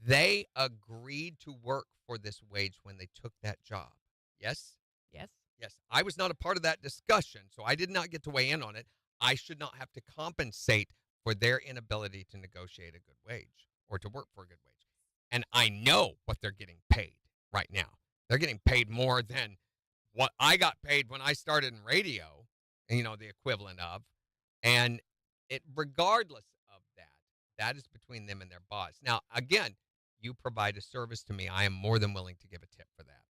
They agreed to work for this wage when they took that job. Yes? Yes. Yes. I was not a part of that discussion, so I did not get to weigh in on it. I should not have to compensate for their inability to negotiate a good wage or to work for a good wage. And I know what they're getting paid right now. They're getting paid more than what I got paid when I started in radio, the equivalent of. And regardless of that, that is between them and their boss. Now, again, you provide a service to me. I am more than willing to give a tip for that.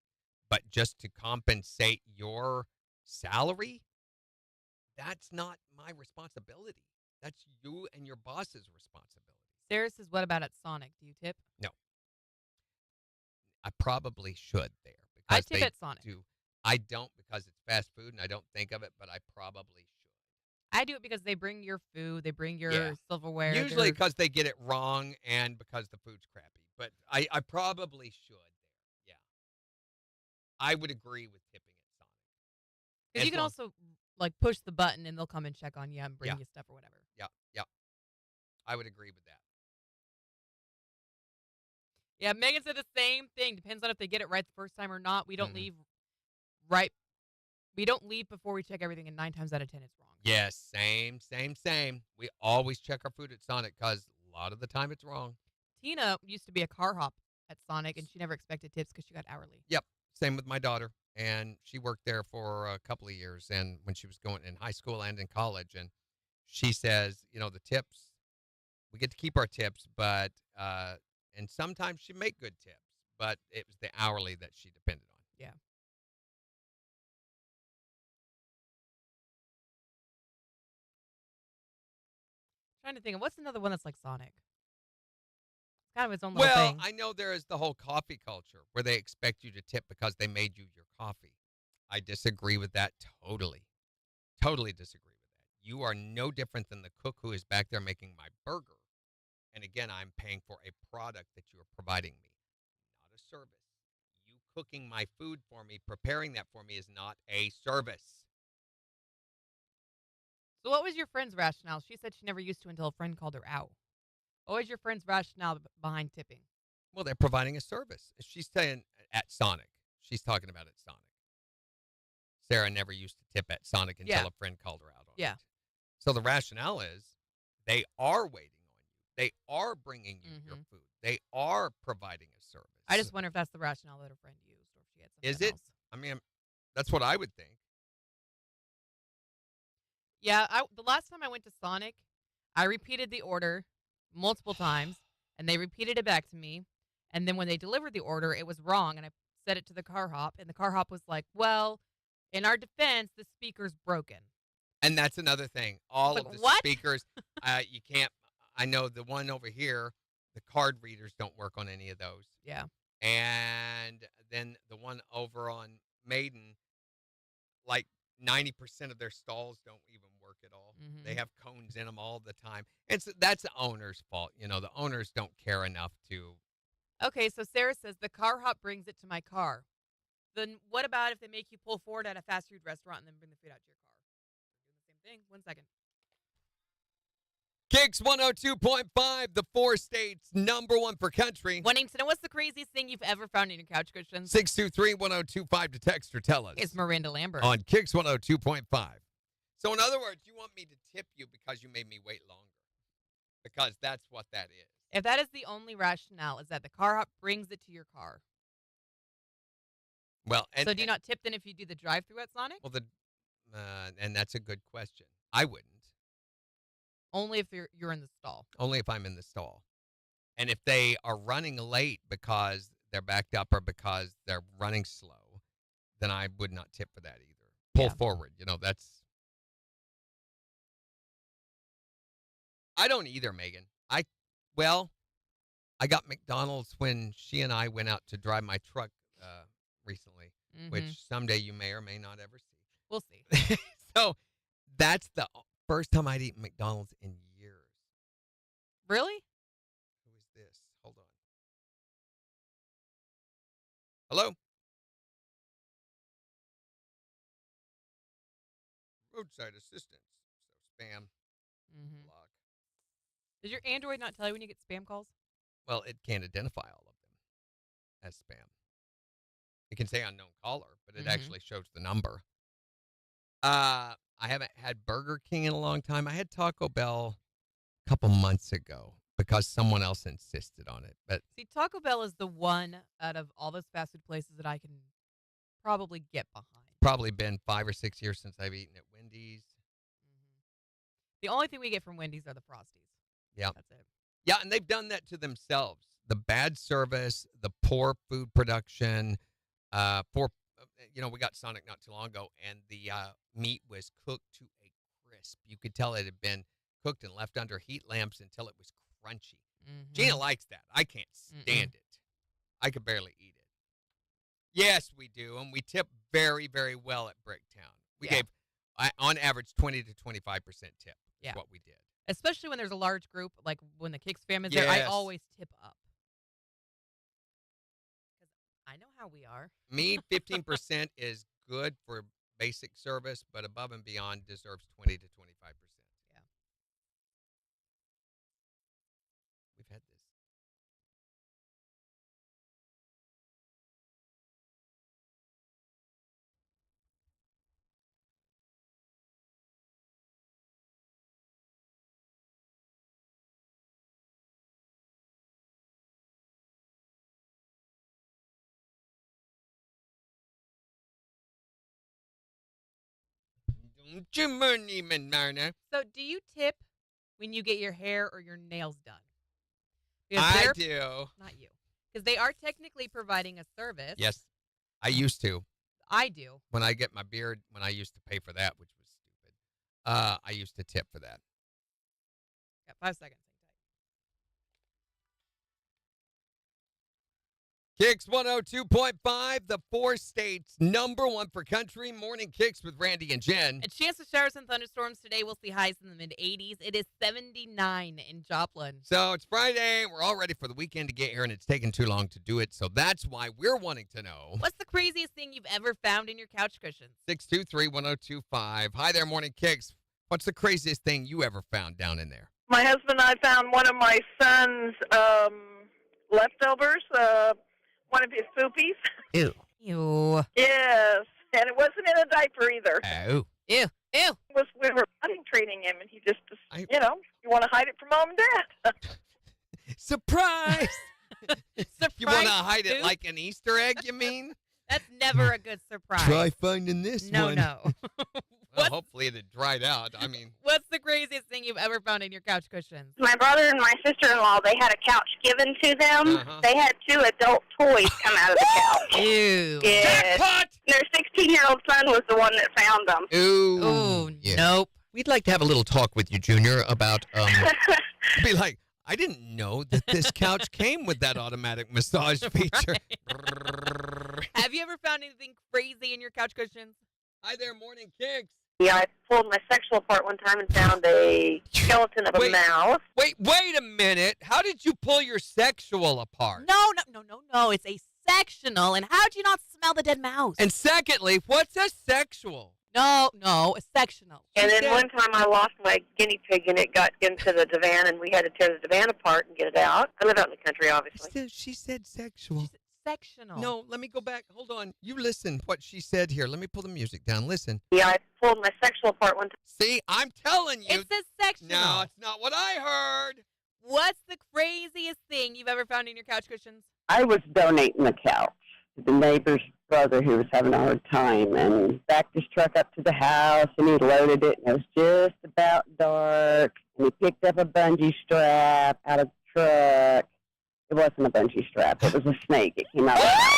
But just to compensate your salary, that's not my responsibility. That's you and your boss's responsibility. Sarah says, what about at Sonic? Do you tip? No. I probably should there. I Because tip they at Sonic. do. I don't because it's fast food and I don't think of it, but I probably should. I do it because they bring your food, they bring your Yeah. silverware. Usually because they get it wrong and because the food's crappy. But I probably should there. Yeah. I would agree with tipping at Sonic. Because you can also like push the button and they'll come and check on you and bring you stuff or whatever. Yeah. I would agree with that. Yeah, Megan said the same thing. Depends on if they get it right the first time or not. We don't Mhm. leave right. We don't leave before we check everything, and 9 times out of 10 it's wrong. Yes, same. We always check our food at Sonic because a lot of the time it's wrong. Tina used to be a car hop at Sonic, and she never expected tips because she got hourly. Yep. Same with my daughter. And she worked there for a couple of years and when she was going in high school and in college. And she says, the tips, we get to keep our tips, but, and sometimes she make good tips, but it was the hourly that she depended on. Yeah. Trying to think of what's another one that's like Sonic. It's kind of its own little Well, thing. I know there is the whole coffee culture where they expect you to tip because they made you your coffee. I disagree with that totally. Totally disagree with that. You are no different than the cook who is back there making my burger. And again, I'm paying for a product that you are providing me, not a service. You cooking my food for me, preparing that for me is not a service. So what was your friend's rationale? She said she never used to until a friend called her out. What was your friend's rationale behind tipping? Well, they're providing a service. She's saying at Sonic. She's talking about at Sonic. Sarah never used to tip at Sonic until a friend called her out on it. So the rationale is they are waiting on you. They are bringing you your food. They are providing a service. I just wonder if that's the rationale that her friend used or if she had something Is it? else. I mean, that's what I would think. Yeah, the last time I went to Sonic, I repeated the order multiple times, and they repeated it back to me. And then when they delivered the order, it was wrong, and I said it to the car hop, and the car hop was like, well, in our defense, the speaker's broken. And that's another thing. All like, of the what? speakers, you can't, I know the one over here, the card readers don't work on any of those. Yeah. And then the one over on Maiden, like 90% of their stalls don't even work at all. Mhm. They have cones in them all the time. And so that's the owner's fault. The owners don't care enough to. Okay, so Sarah says the car hop brings it to my car. Then what about if they make you pull forward at a fast food restaurant and then bring the food out to your car? They're doing the same thing. 1 second. KIX 102.5, the 4 states, #1 for country. Wanting to know what's the craziest thing you've ever found in your couch cushions? 623-1025 to text or tell us. It's Miranda Lambert. On KIX 102.5. So in other words, you want me to tip you because you made me wait longer. Because that's what that is. If that is the only rationale, is that the car hop brings it to your car. Well, and so do you not tip then if you do the drive-through at Sonic? Well, and that's a good question. I wouldn't. Only if you're in the stall. Only if I'm in the stall. And if they are running late because they're backed up or because they're running slow, then I would not tip for that either. Pull forward. That's. I don't either, Megan. I got McDonald's when she and I went out to drive my truck recently, which someday you may or may not ever see. We'll see. So that's the first time I'd eaten McDonald's in years. Really? Who is this? Hold on. Hello? Roadside assistance. So spam. Block. Does your Android not tell you when you get spam calls? Well, it can't identify all of them as spam. It can say unknown caller, but it actually shows the number. I haven't had Burger King in a long time. I had Taco Bell a couple months ago because someone else insisted on it. But see, Taco Bell is the one out of all those fast food places that I can probably get behind. Probably been 5 or 6 years since I've eaten at Wendy's. The only thing we get from Wendy's are the Frosties. Yeah. That's it. Yeah, and they've done that to themselves. The bad service, the poor food production, we got Sonic not too long ago, and the meat was cooked to a crisp. You could tell it had been cooked and left under heat lamps until it was crunchy. Mhm. Gina likes that. I can't stand it. I could barely eat it. Yes, we do, and we tip very, very well at Bricktown. We gave, on average, 20 to 25% tip. Is what we did. Especially when there's a large group, like when the KIX fam is there, I always tip up. Because I know how we are. Me, 15% is good for basic service, but above and beyond deserves 20 to 25%. Yeah. We've had this. So, do you tip when you get your hair or your nails done? I do. Not you. Because they are technically providing a service. Yes. I used to. I do. When I get my beard, when I used to pay for that, which was stupid, I used to tip for that. Got 5 seconds. KIX 102.5, the 4 states #1 for country. Morning KIX with Randy and Jen. A chance of showers and thunderstorms today. We'll see highs in the mid-80s. It is 79 in Joplin. So it's Friday. We're all ready for the weekend to get here, and it's taken too long to do it. So that's why we're wanting to know. What's the craziest thing you've ever found in your couch cushions? 623-1025. Hi there, Morning KIX. What's the craziest thing you ever found down in there? My husband and I found one of my son's leftovers, one of his poopies. Ew. Ew. Yes, and it wasn't in a diaper either. Oh. Ew. Ew. We were potty training him, and he just, you want to hide it from mom and dad. Surprise! Surprise. You want to hide it like an Easter egg, you mean? That's never a good surprise. Try finding this one. No. Well, hopefully it had dried out. I mean, what's the craziest thing you've ever found in your couch cushions? My brother and my sister-in-law, they had a couch given to them. Uh-huh. They had 2 adult toys come out of the couch. Ew. Yes. jackpot! Their 16-year-old son was the one that found them. Ooh. Oh, Yeah. nope. We'd like to have a little talk with you, Junior, about, be like, I didn't know that this couch came with that automatic massage feature. Have you ever found anything crazy in your couch cushions? Hi there, Morning KIX. Yeah, I pulled my sexual part one time and found a skeleton of a Wait. mouse. Wait a minute. How did you pull your sexual apart? No. It's a sectional. And how'd you not smell the dead mouse? And secondly, what's a sexual? No, a sectional. And then one time I lost my guinea pig and it got into the divan and we had to tear the divan apart and get it out. I live out in the country, obviously. She said sexual. She said sectional. No, let me go back. Hold on. You listen what she said here. Let me pull the music down. Listen. Yeah, I pulled my sexual part one time. See, I'm telling you. It says sectional. No, it's not what I heard. What's the craziest thing you've ever found in your couch cushions? I was donating the couch to the neighbor's brother who was having a hard time and backed his truck up to the house and he loaded it and it was just about dark and he picked up a bungee strap out of the truck. It wasn't a bungee strap. It was a snake. It came out of the house.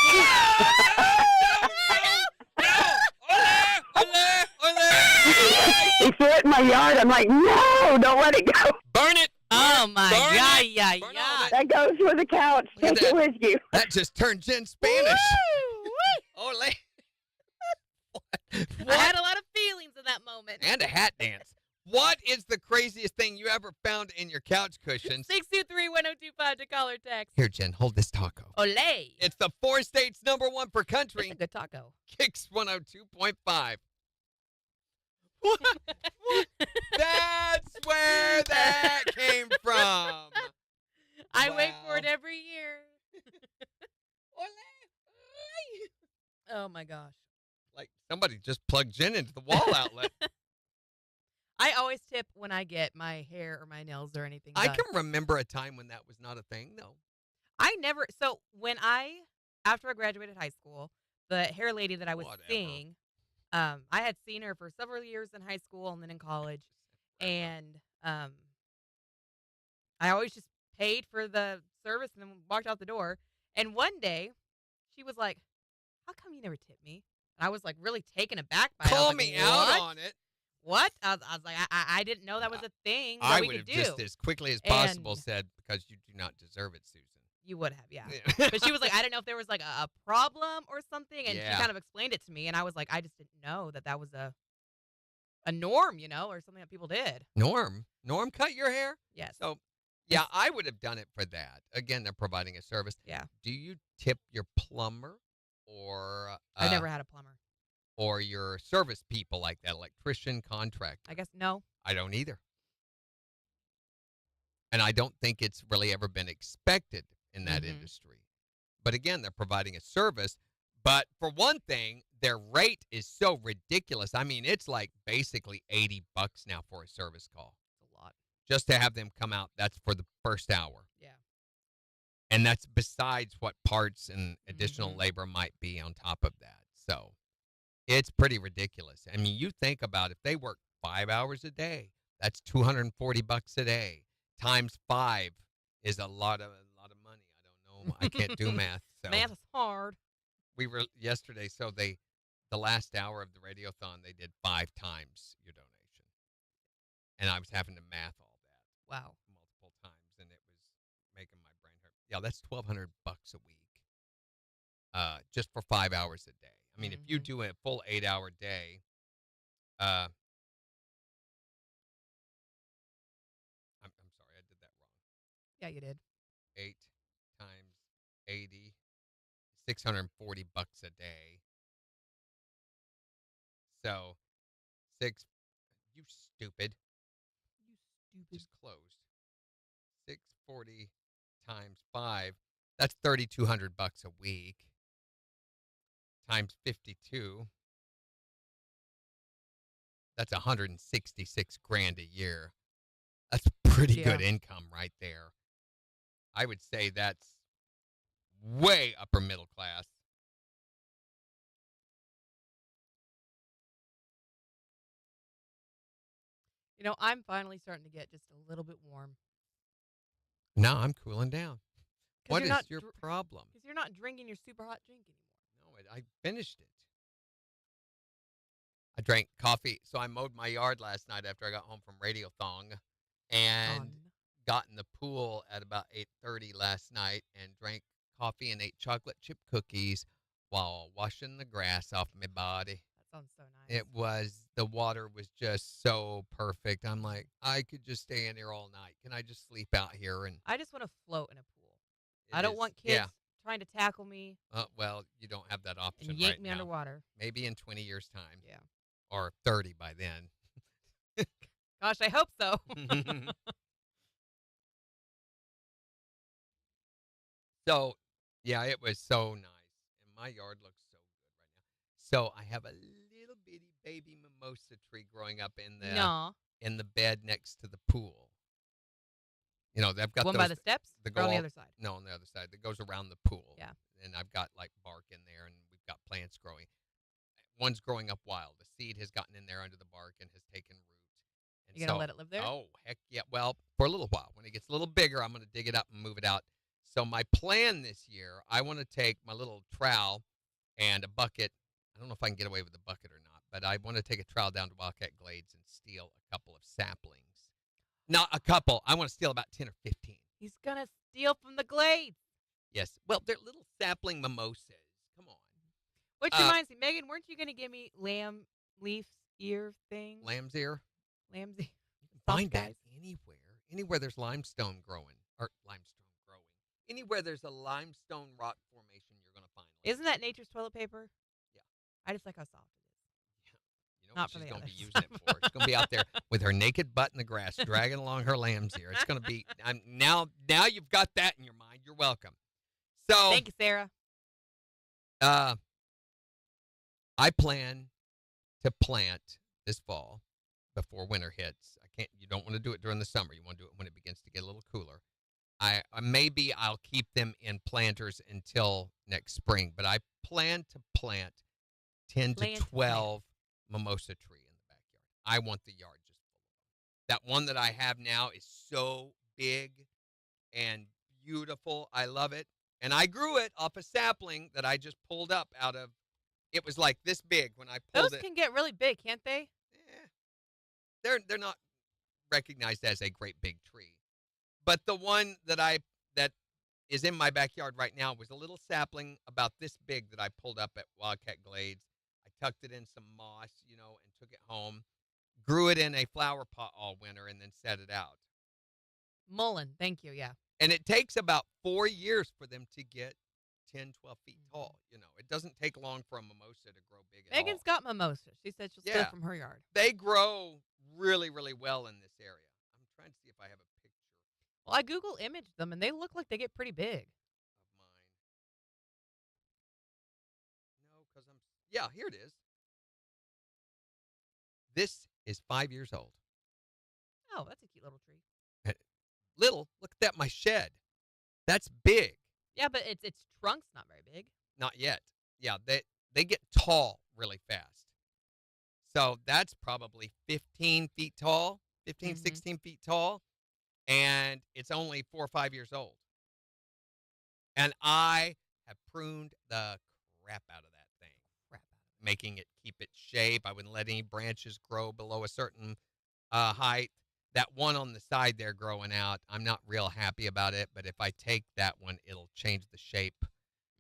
He threw it in my yard. I'm like, no, don't let it go. Burn it. Oh, my Burn God. it. Yeah. Burn all that. That goes with the couch. Look at Take it with you. That just turned Jen Spanish. Ole. I had a lot of feelings in that moment. And a hat dance. What is the craziest thing you ever found in your couch cushions? 623-1025 to call or text. Here, Jen, hold this taco. Olay. It's the 4 states #1 for country. It's a good taco. KIX 102.5. What? That's where that came from. I wait Wow. for it every year. Oh, my gosh. Like somebody just plugged Jen into the wall outlet. I always tip when I get my hair or my nails or anything I done. can remember a time when that was not a thing, though. So after I graduated high school, the hair lady that I was Whatever. seeing, I had seen her for several years in high school and then in college. And I always just paid for the service and then walked out the door. And one day, she was like, "How come you never tip me?" And I was like really taken aback by it. I was Call like, me "What?" out on it. what? I was like, I didn't know that was a thing that I we would could have do. just as quickly as possible And- said, because you do not deserve it, Susan. You would have, yeah. Yeah. But she was like, I didn't know if there was like a problem or something, and Yeah. she kind of explained it to me, and I was like, I just didn't know that was a norm, or something that people did. Norm, cut your hair. Yes. So, yeah, I would have done it for that. Again, they're providing a service. Yeah. Do you tip your plumber or I've never had a plumber. or your service people like that, electrician, contractor? I guess no. I don't either. And I don't think it's really ever been expected in that industry. But again, they're providing a service. But for one thing, their rate is so ridiculous. I mean, it's like basically $80 now for a service call. It's a lot. Just to have them come out, that's for the first hour. Yeah. And that's besides what parts and additional labor might be on top of that. So it's pretty ridiculous. I mean, you think about if they work 5 hours a day, that's $240 a day. Times 5 is a lot of money. I don't know. I can't do math. So Math is hard. we were yesterday. So the last hour of the radiothon, they did 5 times your donation, and I was having to math all that. Wow. Multiple times, and it was making my brain hurt. Yeah, that's $1,200 a week, just for 5 hours a day. I mean, if you do a full 8-hour day, I'm sorry, I did that wrong. Yeah, you did. 8 times 80, $640 a day. So, you stupid. Just closed. 640 times 5, that's $3,200 a week. Times 52, that's 166 grand a year. That's pretty good income right there. I would say that's way upper middle class. I'm finally starting to get just a little bit warm. Now I'm cooling down. What is your Because problem? you're not drinking your super hot drink anymore. No, I finished it. I drank coffee. So I mowed my yard last night after I got home from Radiothon and got in the pool at about 8:30 last night and drank coffee and ate chocolate chip cookies while washing the grass off my body. That sounds so nice. The water was just so perfect. I'm like, I could just stay in here all night. Can I just sleep out here? And I just want to float in a pool. I don't want kids trying to tackle me. Well, you don't have that option and yank right me now. Underwater. Maybe in 20 years' time. Yeah. Or 30 by then. Gosh, I hope so. So, yeah, it was so nice. And my yard looks so good right now. So I have a little bitty baby mimosa tree growing up in the bed next to the pool. They've got one by the steps or on the other side? No, on the other side. That goes around the pool. Yeah. And I've got like bark in there, and we've got plants growing. One's growing up wild. The seed has gotten in there under the bark and has taken root. And you going to let it live there? Oh, heck yeah. Well, for a little while. When it gets a little bigger, I'm going to dig it up and move it out. So my plan this year, I want to take my little trowel and a bucket. I don't know if I can get away with a bucket or not, but I want to take a trowel down to Wildcat Glades and steal a couple of saplings. Not a couple. I want to steal about 10 or 15. He's going to steal from the glades. Yes. Well, they're little sapling mimosas. Come on. Which reminds me, Megan, weren't you going to give me lamb leaf ear thing? Lamb's ear? Lamb's ear. You can find that anywhere. Anywhere there's limestone growing. Anywhere there's a limestone rock formation, you're going to find it. Isn't that nature's toilet paper? Yeah. I just like how soft it is. Yeah. Not what she's going to be using it for. She's going to be out there with her naked butt in the grass, dragging along her lamb's ear. It's going to be now you've got that in your mind. You're welcome. So thank you, Sarah. I plan to plant this fall before winter hits. You don't want to do it during the summer. You want to do it when it begins to get a little cooler. Maybe I'll keep them in planters until next spring, but I plan to plant 10 to 12 mimosa tree in the backyard. I want the yard just full of them. That one that I have now is so big and beautiful. I love it. And I grew it off a sapling that I just pulled up out of. It was like this big when I pulled it. Those can get really big, can't they? Yeah. they're not recognized as a great big tree. But the one that is in my backyard right now was a little sapling about this big that I pulled up at Wildcat Glades. I tucked it in some moss, and took it home. Grew it in a flower pot all winter and then set it out. Mullen, thank you, yeah. And it takes about 4 years for them to get 10, 12 feet tall. It doesn't take long for a mimosa to grow big at Megan's all. got mimosas. She said she'll steal from her yard. They grow really, really well in this area. I'm trying to see if I have a picture. Well, I Google imaged them, and they look like they get pretty big. Of mine. No, because yeah, here it is. This is 5 years old. Oh, that's a cute little tree. Little? Look at that, my shed. That's big. Yeah, but its trunk's not very big. Not yet. Yeah, they get tall really fast. So that's probably 15 feet tall, 15, 16 feet tall, and it's only 4 or 5 years old. And I have pruned the crap out of that thing, making it keep its shape. I wouldn't let any branches grow below a certain height. That one on the side there growing out, I'm not real happy about it, but if I take that one, it'll change the shape.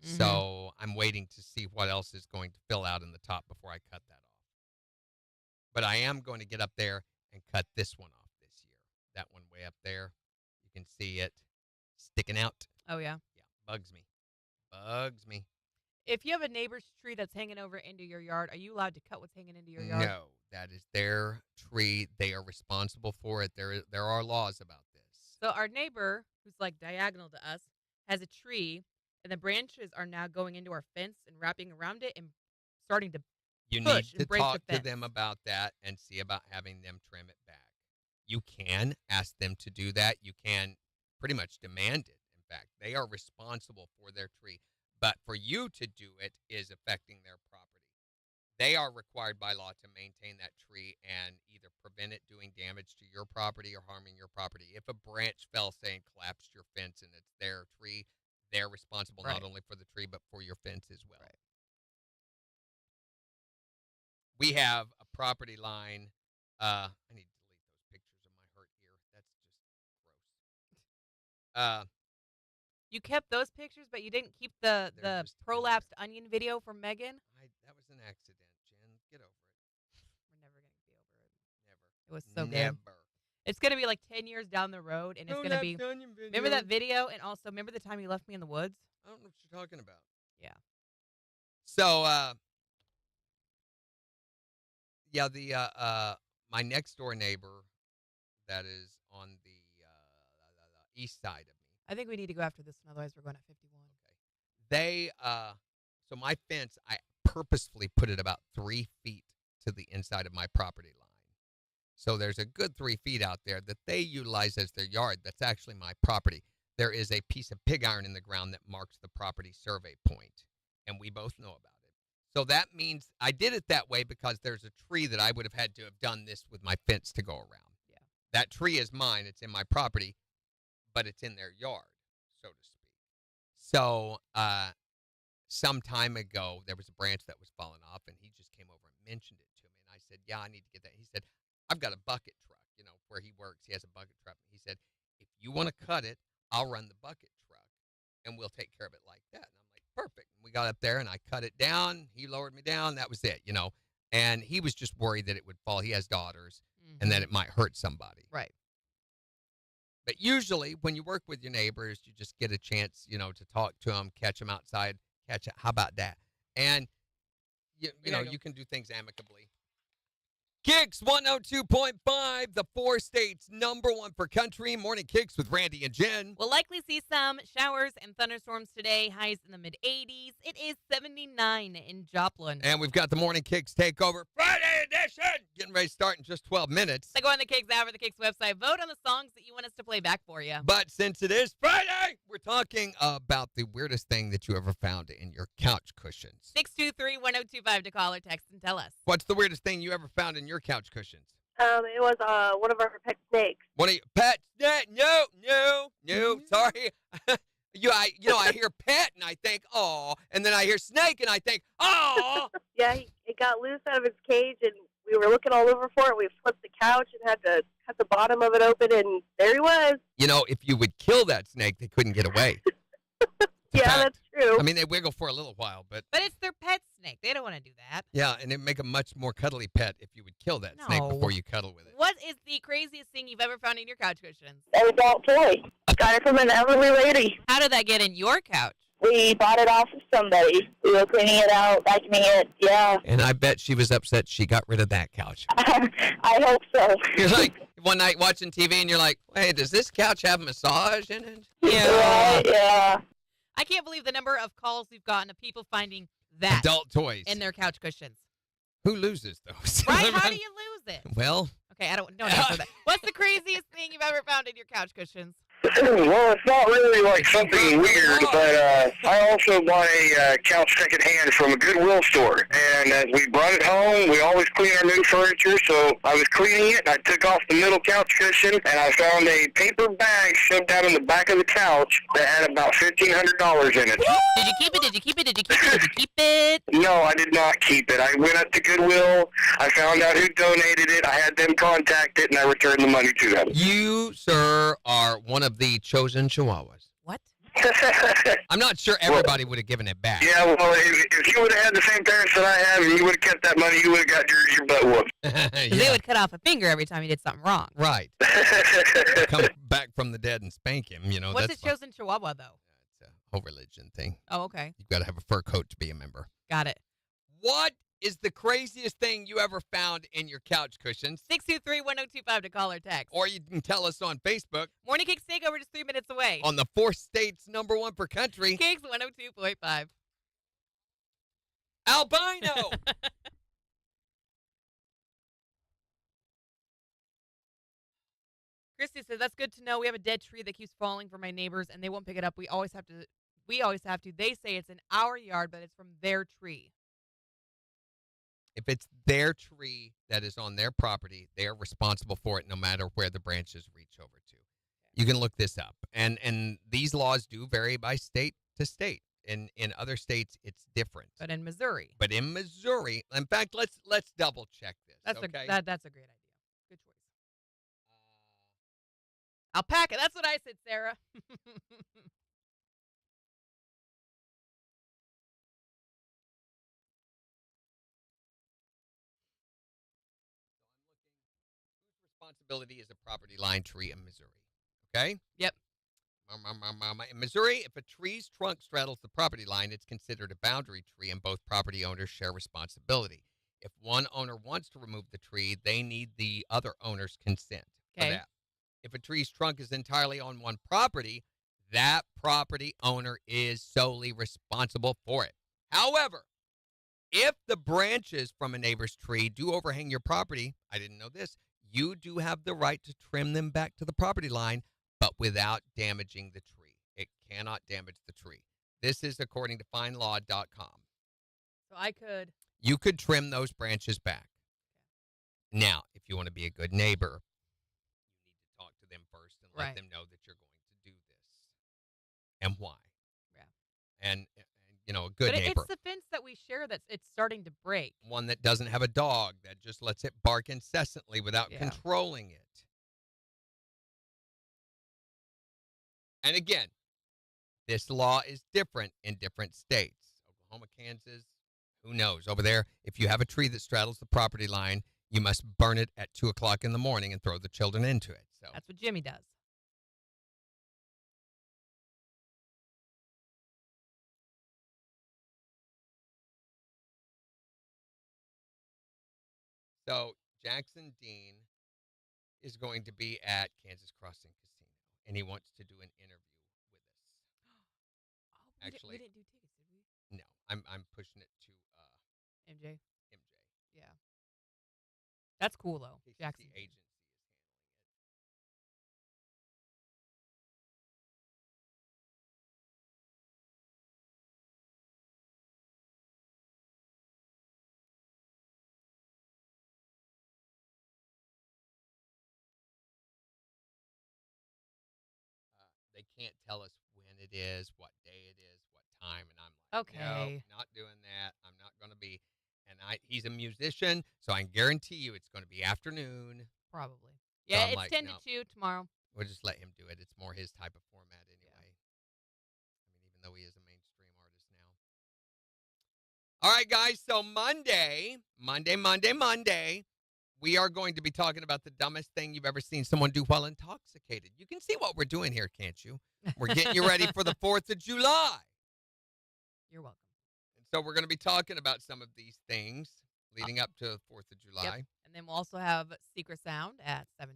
So I'm waiting to see what else is going to fill out in the top before I cut that off. But I am going to get up there and cut this one off this year. That one way up there. You can see it sticking out. Oh, yeah? Yeah, bugs me. Bugs me. If you have a neighbor's tree that's hanging over into your yard, are you allowed to cut what's hanging into your yard? No, that is their tree. They are responsible for it. There are laws about this. So our neighbor, who's like diagonal to us, has a tree, and the branches are now going into our fence and wrapping around it and starting to You push need to and break talk the to fence. them about that and see about having them trim it back. You can ask them to do that. You can pretty much demand it. In fact, they are responsible for their tree. But for you to do it is affecting their property. They are required by law to maintain that tree and either prevent it doing damage to your property or harming your property. If a branch fell, say, and collapsed your fence and it's their tree, they're responsible not only for the tree but for your fence as well. Right. We have a property line. I need to delete those pictures of my hurt ear. That's just gross. You kept those pictures, but you didn't keep the just prolapsed onion video from Megan? That was an accident, Jen. Get over it. We're never going to be over it. Never. It was so Never. good. It's going to be like 10 years down the road, and it's going to be... Remember that video? And also, remember the time you left me in the woods? I don't know what you're talking about. Yeah. So, my next door neighbor that is on the east side of me. I think we need to go after this one, otherwise we're going at 51. Okay. So my fence, I purposefully put it about 3 feet to the inside of my property line. So there's a good 3 feet out there that they utilize as their yard. That's actually my property. There is a piece of pig iron in the ground that marks the property survey point, and we both know about it. So that means I did it that way because there's a tree that I would have had to have done this with my fence to go around. Yeah. That tree is mine. It's in my property, but it's in their yard, so to speak. So some time ago, there was a branch that was falling off, and he just came over and mentioned it to me. And I said, yeah, I need to get that. He said, I've got a bucket truck, where he works. He has a bucket truck. He said, if you want to cut it, I'll run the bucket truck, and we'll take care of it like that. And I'm like, perfect. And we got up there, and I cut it down. He lowered me down. That was it, And he was just worried that it would fall. He has daughters, and that it might hurt somebody. Right. But usually, when you work with your neighbors, you just get a chance, to talk to them, catch them outside, how about that? And, you can do things amicably. KIX 102.5, the 4 states #1 for country. Morning KIX with Randy and Jen. We'll likely see some showers and thunderstorms today, highs in the mid-80s. It is 79 in Joplin. And we've got the Morning KIX Takeover Friday edition getting ready to start in just 12 minutes. So go on the KIX app or the KIX website. Vote on the songs that you want us to play back for you. But since it is Friday, we're talking about the weirdest thing that you ever found in your couch cushions. 623-1025 to call or text and tell us. What's the weirdest thing you ever found in your couch cushions? It was one of our pet snakes. One of your pet snake? No. Sorry. I hear pet and I think, oh, and then I hear snake and I think, oh. Yeah, it got loose out of its cage and we were looking all over for it. We flipped the couch and had to cut the bottom of it open, and there he was. You know, if you would kill that snake, they couldn't get away. Yeah, that's true. I mean, they wiggle for a little while, but it's their pet snake. They don't want to do that. yeah, and it'd make a much more cuddly pet if you would kill that snake No. before you cuddle with it. What is the craziest thing you've ever found in your couch cushions? An adult toy. Got it from an elderly lady. How did that get in your couch? We bought it off of somebody. We were cleaning it out, vacuuming it. Yeah. And I bet she was upset she got rid of that couch. I hope so. You're like, one night watching TV and you're like, hey, does this couch have a massage in it? Right, yeah. I can't believe the number of calls we've gotten of people finding that Adult toys. in their couch cushions. Who loses those? Right? How do you lose it? Well, Okay, don't answer that. What's the craziest thing you've ever found in your couch cushions? Well, it's not really like something weird, but I also bought a couch secondhand from a Goodwill store. And as we brought it home, we always clean our new furniture, so I was cleaning it, and I took off the middle couch cushion, and I found a paper bag shoved down in the back of the couch that had about $1,500 in it. Did you keep it? Did you keep it? Did you keep it? Did you keep it? No, I did not keep it. I went up to Goodwill, I found out who donated it, I had them contact it, and I returned the money to them. you, sir, are one of the chosen chihuahuas. What? I'm not sure everybody would have given it back. Yeah, well, if you would have had the same parents that I have and you would have kept that money, you would have got your butt whooped. Because they would cut off a finger every time you did something wrong. Right. Come back from the dead and spank him, you know. What's that's a chosen chihuahua, though? It's a whole religion thing. Oh, okay. You've got to have a fur coat to be a member. Got it. What is the craziest thing you ever found in your couch cushions? 623-1025 to call or text. Or you can tell us on Facebook Morning KIX Takeover just 3 minutes away. on the 4 states #1 per country, KIX 102.5. albino. Christy says, that's good to know. We have a dead tree that keeps falling for my neighbors, and they won't pick it up. We always have to. They say it's in our yard, but it's from their tree. If it's their tree that is on their property, they are responsible for it no matter where the branches reach over to. You can look this up. And these laws do vary by state to state. In other states, it's different. But in Missouri. But in Missouri, in fact, let's double check this. That's okay? that's a great idea. Good choice. Alpaca. That's what I said, Sarah. Responsibility is a property line tree in Missouri. Okay? Yep. In Missouri, if a tree's trunk straddles the property line, it's considered a boundary tree, and both property owners share responsibility. If one owner wants to remove the tree, they need the other owner's consent for Okay. that. If a tree's trunk is entirely on one property, that property owner is solely responsible for it. However, if the branches from a neighbor's tree do overhang your property, I didn't know this, you do have the right to trim them back to the property line, but without damaging the tree. It cannot damage the tree. This is according to findlaw.com. So I could. You could trim those branches back. Now, if you want to be a good neighbor, you need to talk to them first and let Right. them know that you're going to do this and why. Yeah. And you know, a good But neighbor. it's the fence that we share it's starting to break. One that doesn't have a dog that just lets it bark incessantly without Yeah. controlling it. And again, this law is different in different states. Oklahoma, Kansas, who knows? Over there, if you have a tree that straddles the property line, you must burn it at 2 o'clock in the morning and throw the children into it. So That's what Jimmy does. So Jackson Dean is going to be at Kansas Crossing Casino, and he wants to do an interview with us. Oh, Actually- we didn't do tickets, did we? No, I'm pushing it to MJ. MJ. Yeah. That's cool though. KCC Jackson. agency is they can't tell us when it is, what day it is, what time, and I'm like, Okay. no, not doing that. I'm not going to be, and he's a musician, so I can guarantee you it's going to be afternoon. Probably. So Yeah, I'm it's like, 10 no. to 2 tomorrow. We'll just let him do it. It's more his type of format anyway. I mean, even though he is a mainstream artist now. All right, guys. So Monday, we are going to be talking about the dumbest thing you've ever seen someone do while intoxicated. You can see what we're doing here, can't you? We're getting you ready for the 4th of July. You're welcome. And so we're going to be talking about some of these things leading up to the 4th of July. Yep. And then we'll also have Secret Sound at 7:20.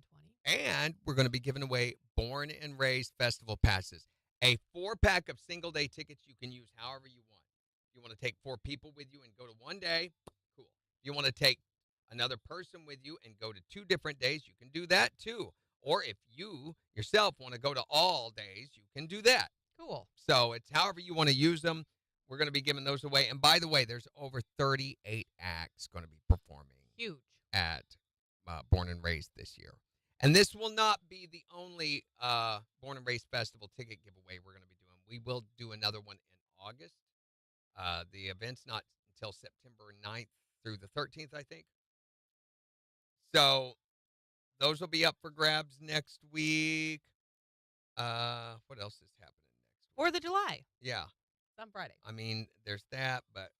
And we're going to be giving away Born and Raised Festival passes. A 4-pack of single-day tickets you can use however you want. If you want to take 4 people with you and go to one day, cool. If you want to take another person with you and go to 2 different days, you can do that too. Or if you yourself want to go to all days, you can do that. Cool. So it's however you want to use them. We're going to be giving those away. And by the way, there's over 38 acts going to be performing. Huge. At Born and Raised this year. And this will not be the only Born and Raised Festival ticket giveaway we're going to be doing. We will do another one in August. The event's not until September 9th through the 13th, I think. So those will be up for grabs next week. What else is happening next week? 4th of July. Yeah. It's on Friday. I mean, there's that, but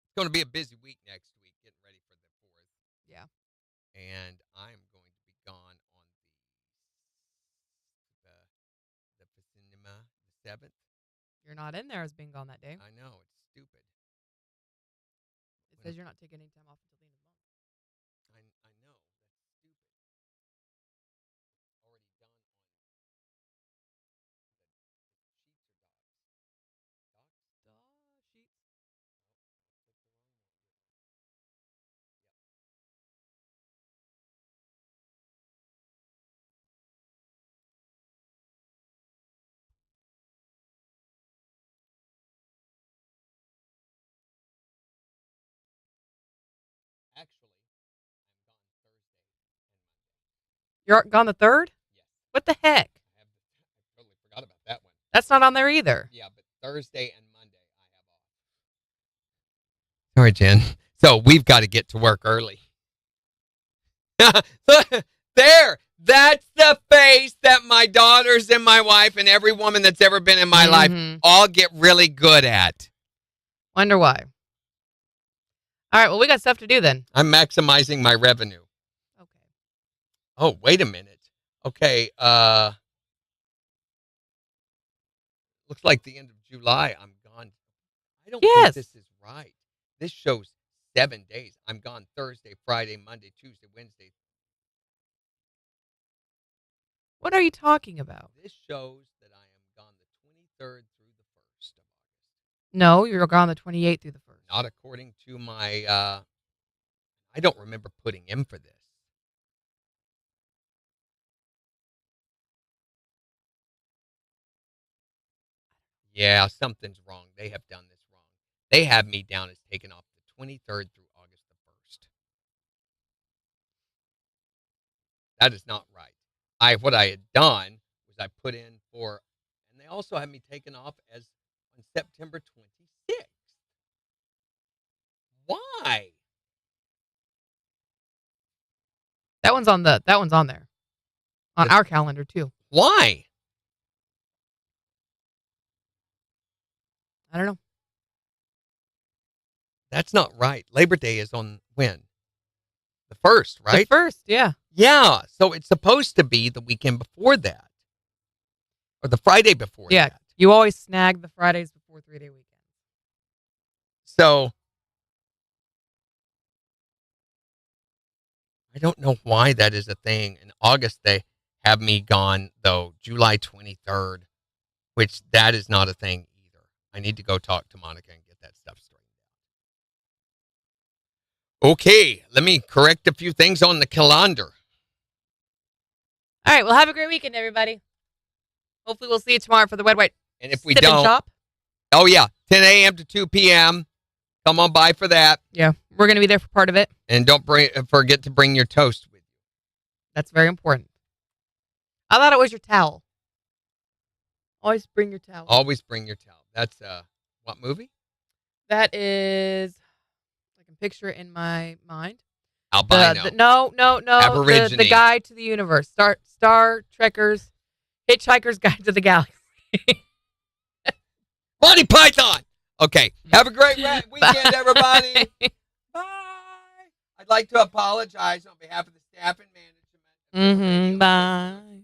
it's going to be a busy week next week getting ready for the 4th. Yeah. And I'm going to be gone on the cinema, the 7th. You're not in there as being gone that day. I know, it's stupid. It says you're not taking any time off until the end of the month. I know, that's stupid. Already done on the sheets or dogs? Sheets. Actually, I'm gone Thursday and Monday. You're gone the 3rd? Yes. What the heck? I totally forgot about that one. That's not on there either. Yeah, but Thursday and Monday I have off. All right, Jen. So we've got to get to work early. There. That's the face that my daughters and my wife and every woman that's ever been in my life all get really good at. Wonder why. All right, well, we got stuff to do then. I'm maximizing my revenue. Okay. Oh, wait a minute. Okay, looks like the end of July I'm gone. I don't think this is right. This shows 7 days. I'm gone Thursday, Friday, Monday, Tuesday, Wednesday. What are you talking about? This shows that I am gone the 23rd through the 1st of August. No, you're gone the 28th through the 1st. Not according to my, I don't remember putting in for this. Yeah, something's wrong. They have done this wrong. They have me down as taking off the 23rd through August the 1st. That is not right. What I had done was I put in for, and they also had me taken off as on September 26th. Why? That one's on there. On our calendar too. Why? I don't know. That's not right. Labor Day is on when? The 1st, right? The 1st, yeah. Yeah, so it's supposed to be the weekend before that. Or the Friday before that. Yeah, you always snag the Fridays before 3-day weekend. So, I don't know why that is a thing. In August, they have me gone, though, July 23rd, which that is not a thing either. I need to go talk to Monica and get that stuff straightened out. Okay, let me correct a few things on the calendar. All right, well, have a great weekend, everybody. Hopefully, we'll see you tomorrow for the Wet White And if we Sip and don't, Shop. Oh, yeah, 10 a.m. to 2 p.m. Come on by for that. Yeah, we're going to be there for part of it. And don't forget to bring your toast with you. That's very important. I thought it was your towel. Always bring your towel. Always bring your towel. That's what movie? That is picture in my mind. Albino. No. Aborigine. The Guide to the Universe. Star Trekkers, Hitchhiker's Guide to the Galaxy. Monty Python. Okay. Have a great weekend, everybody. Bye. I'd like to apologize on behalf of the staff and management. Bye.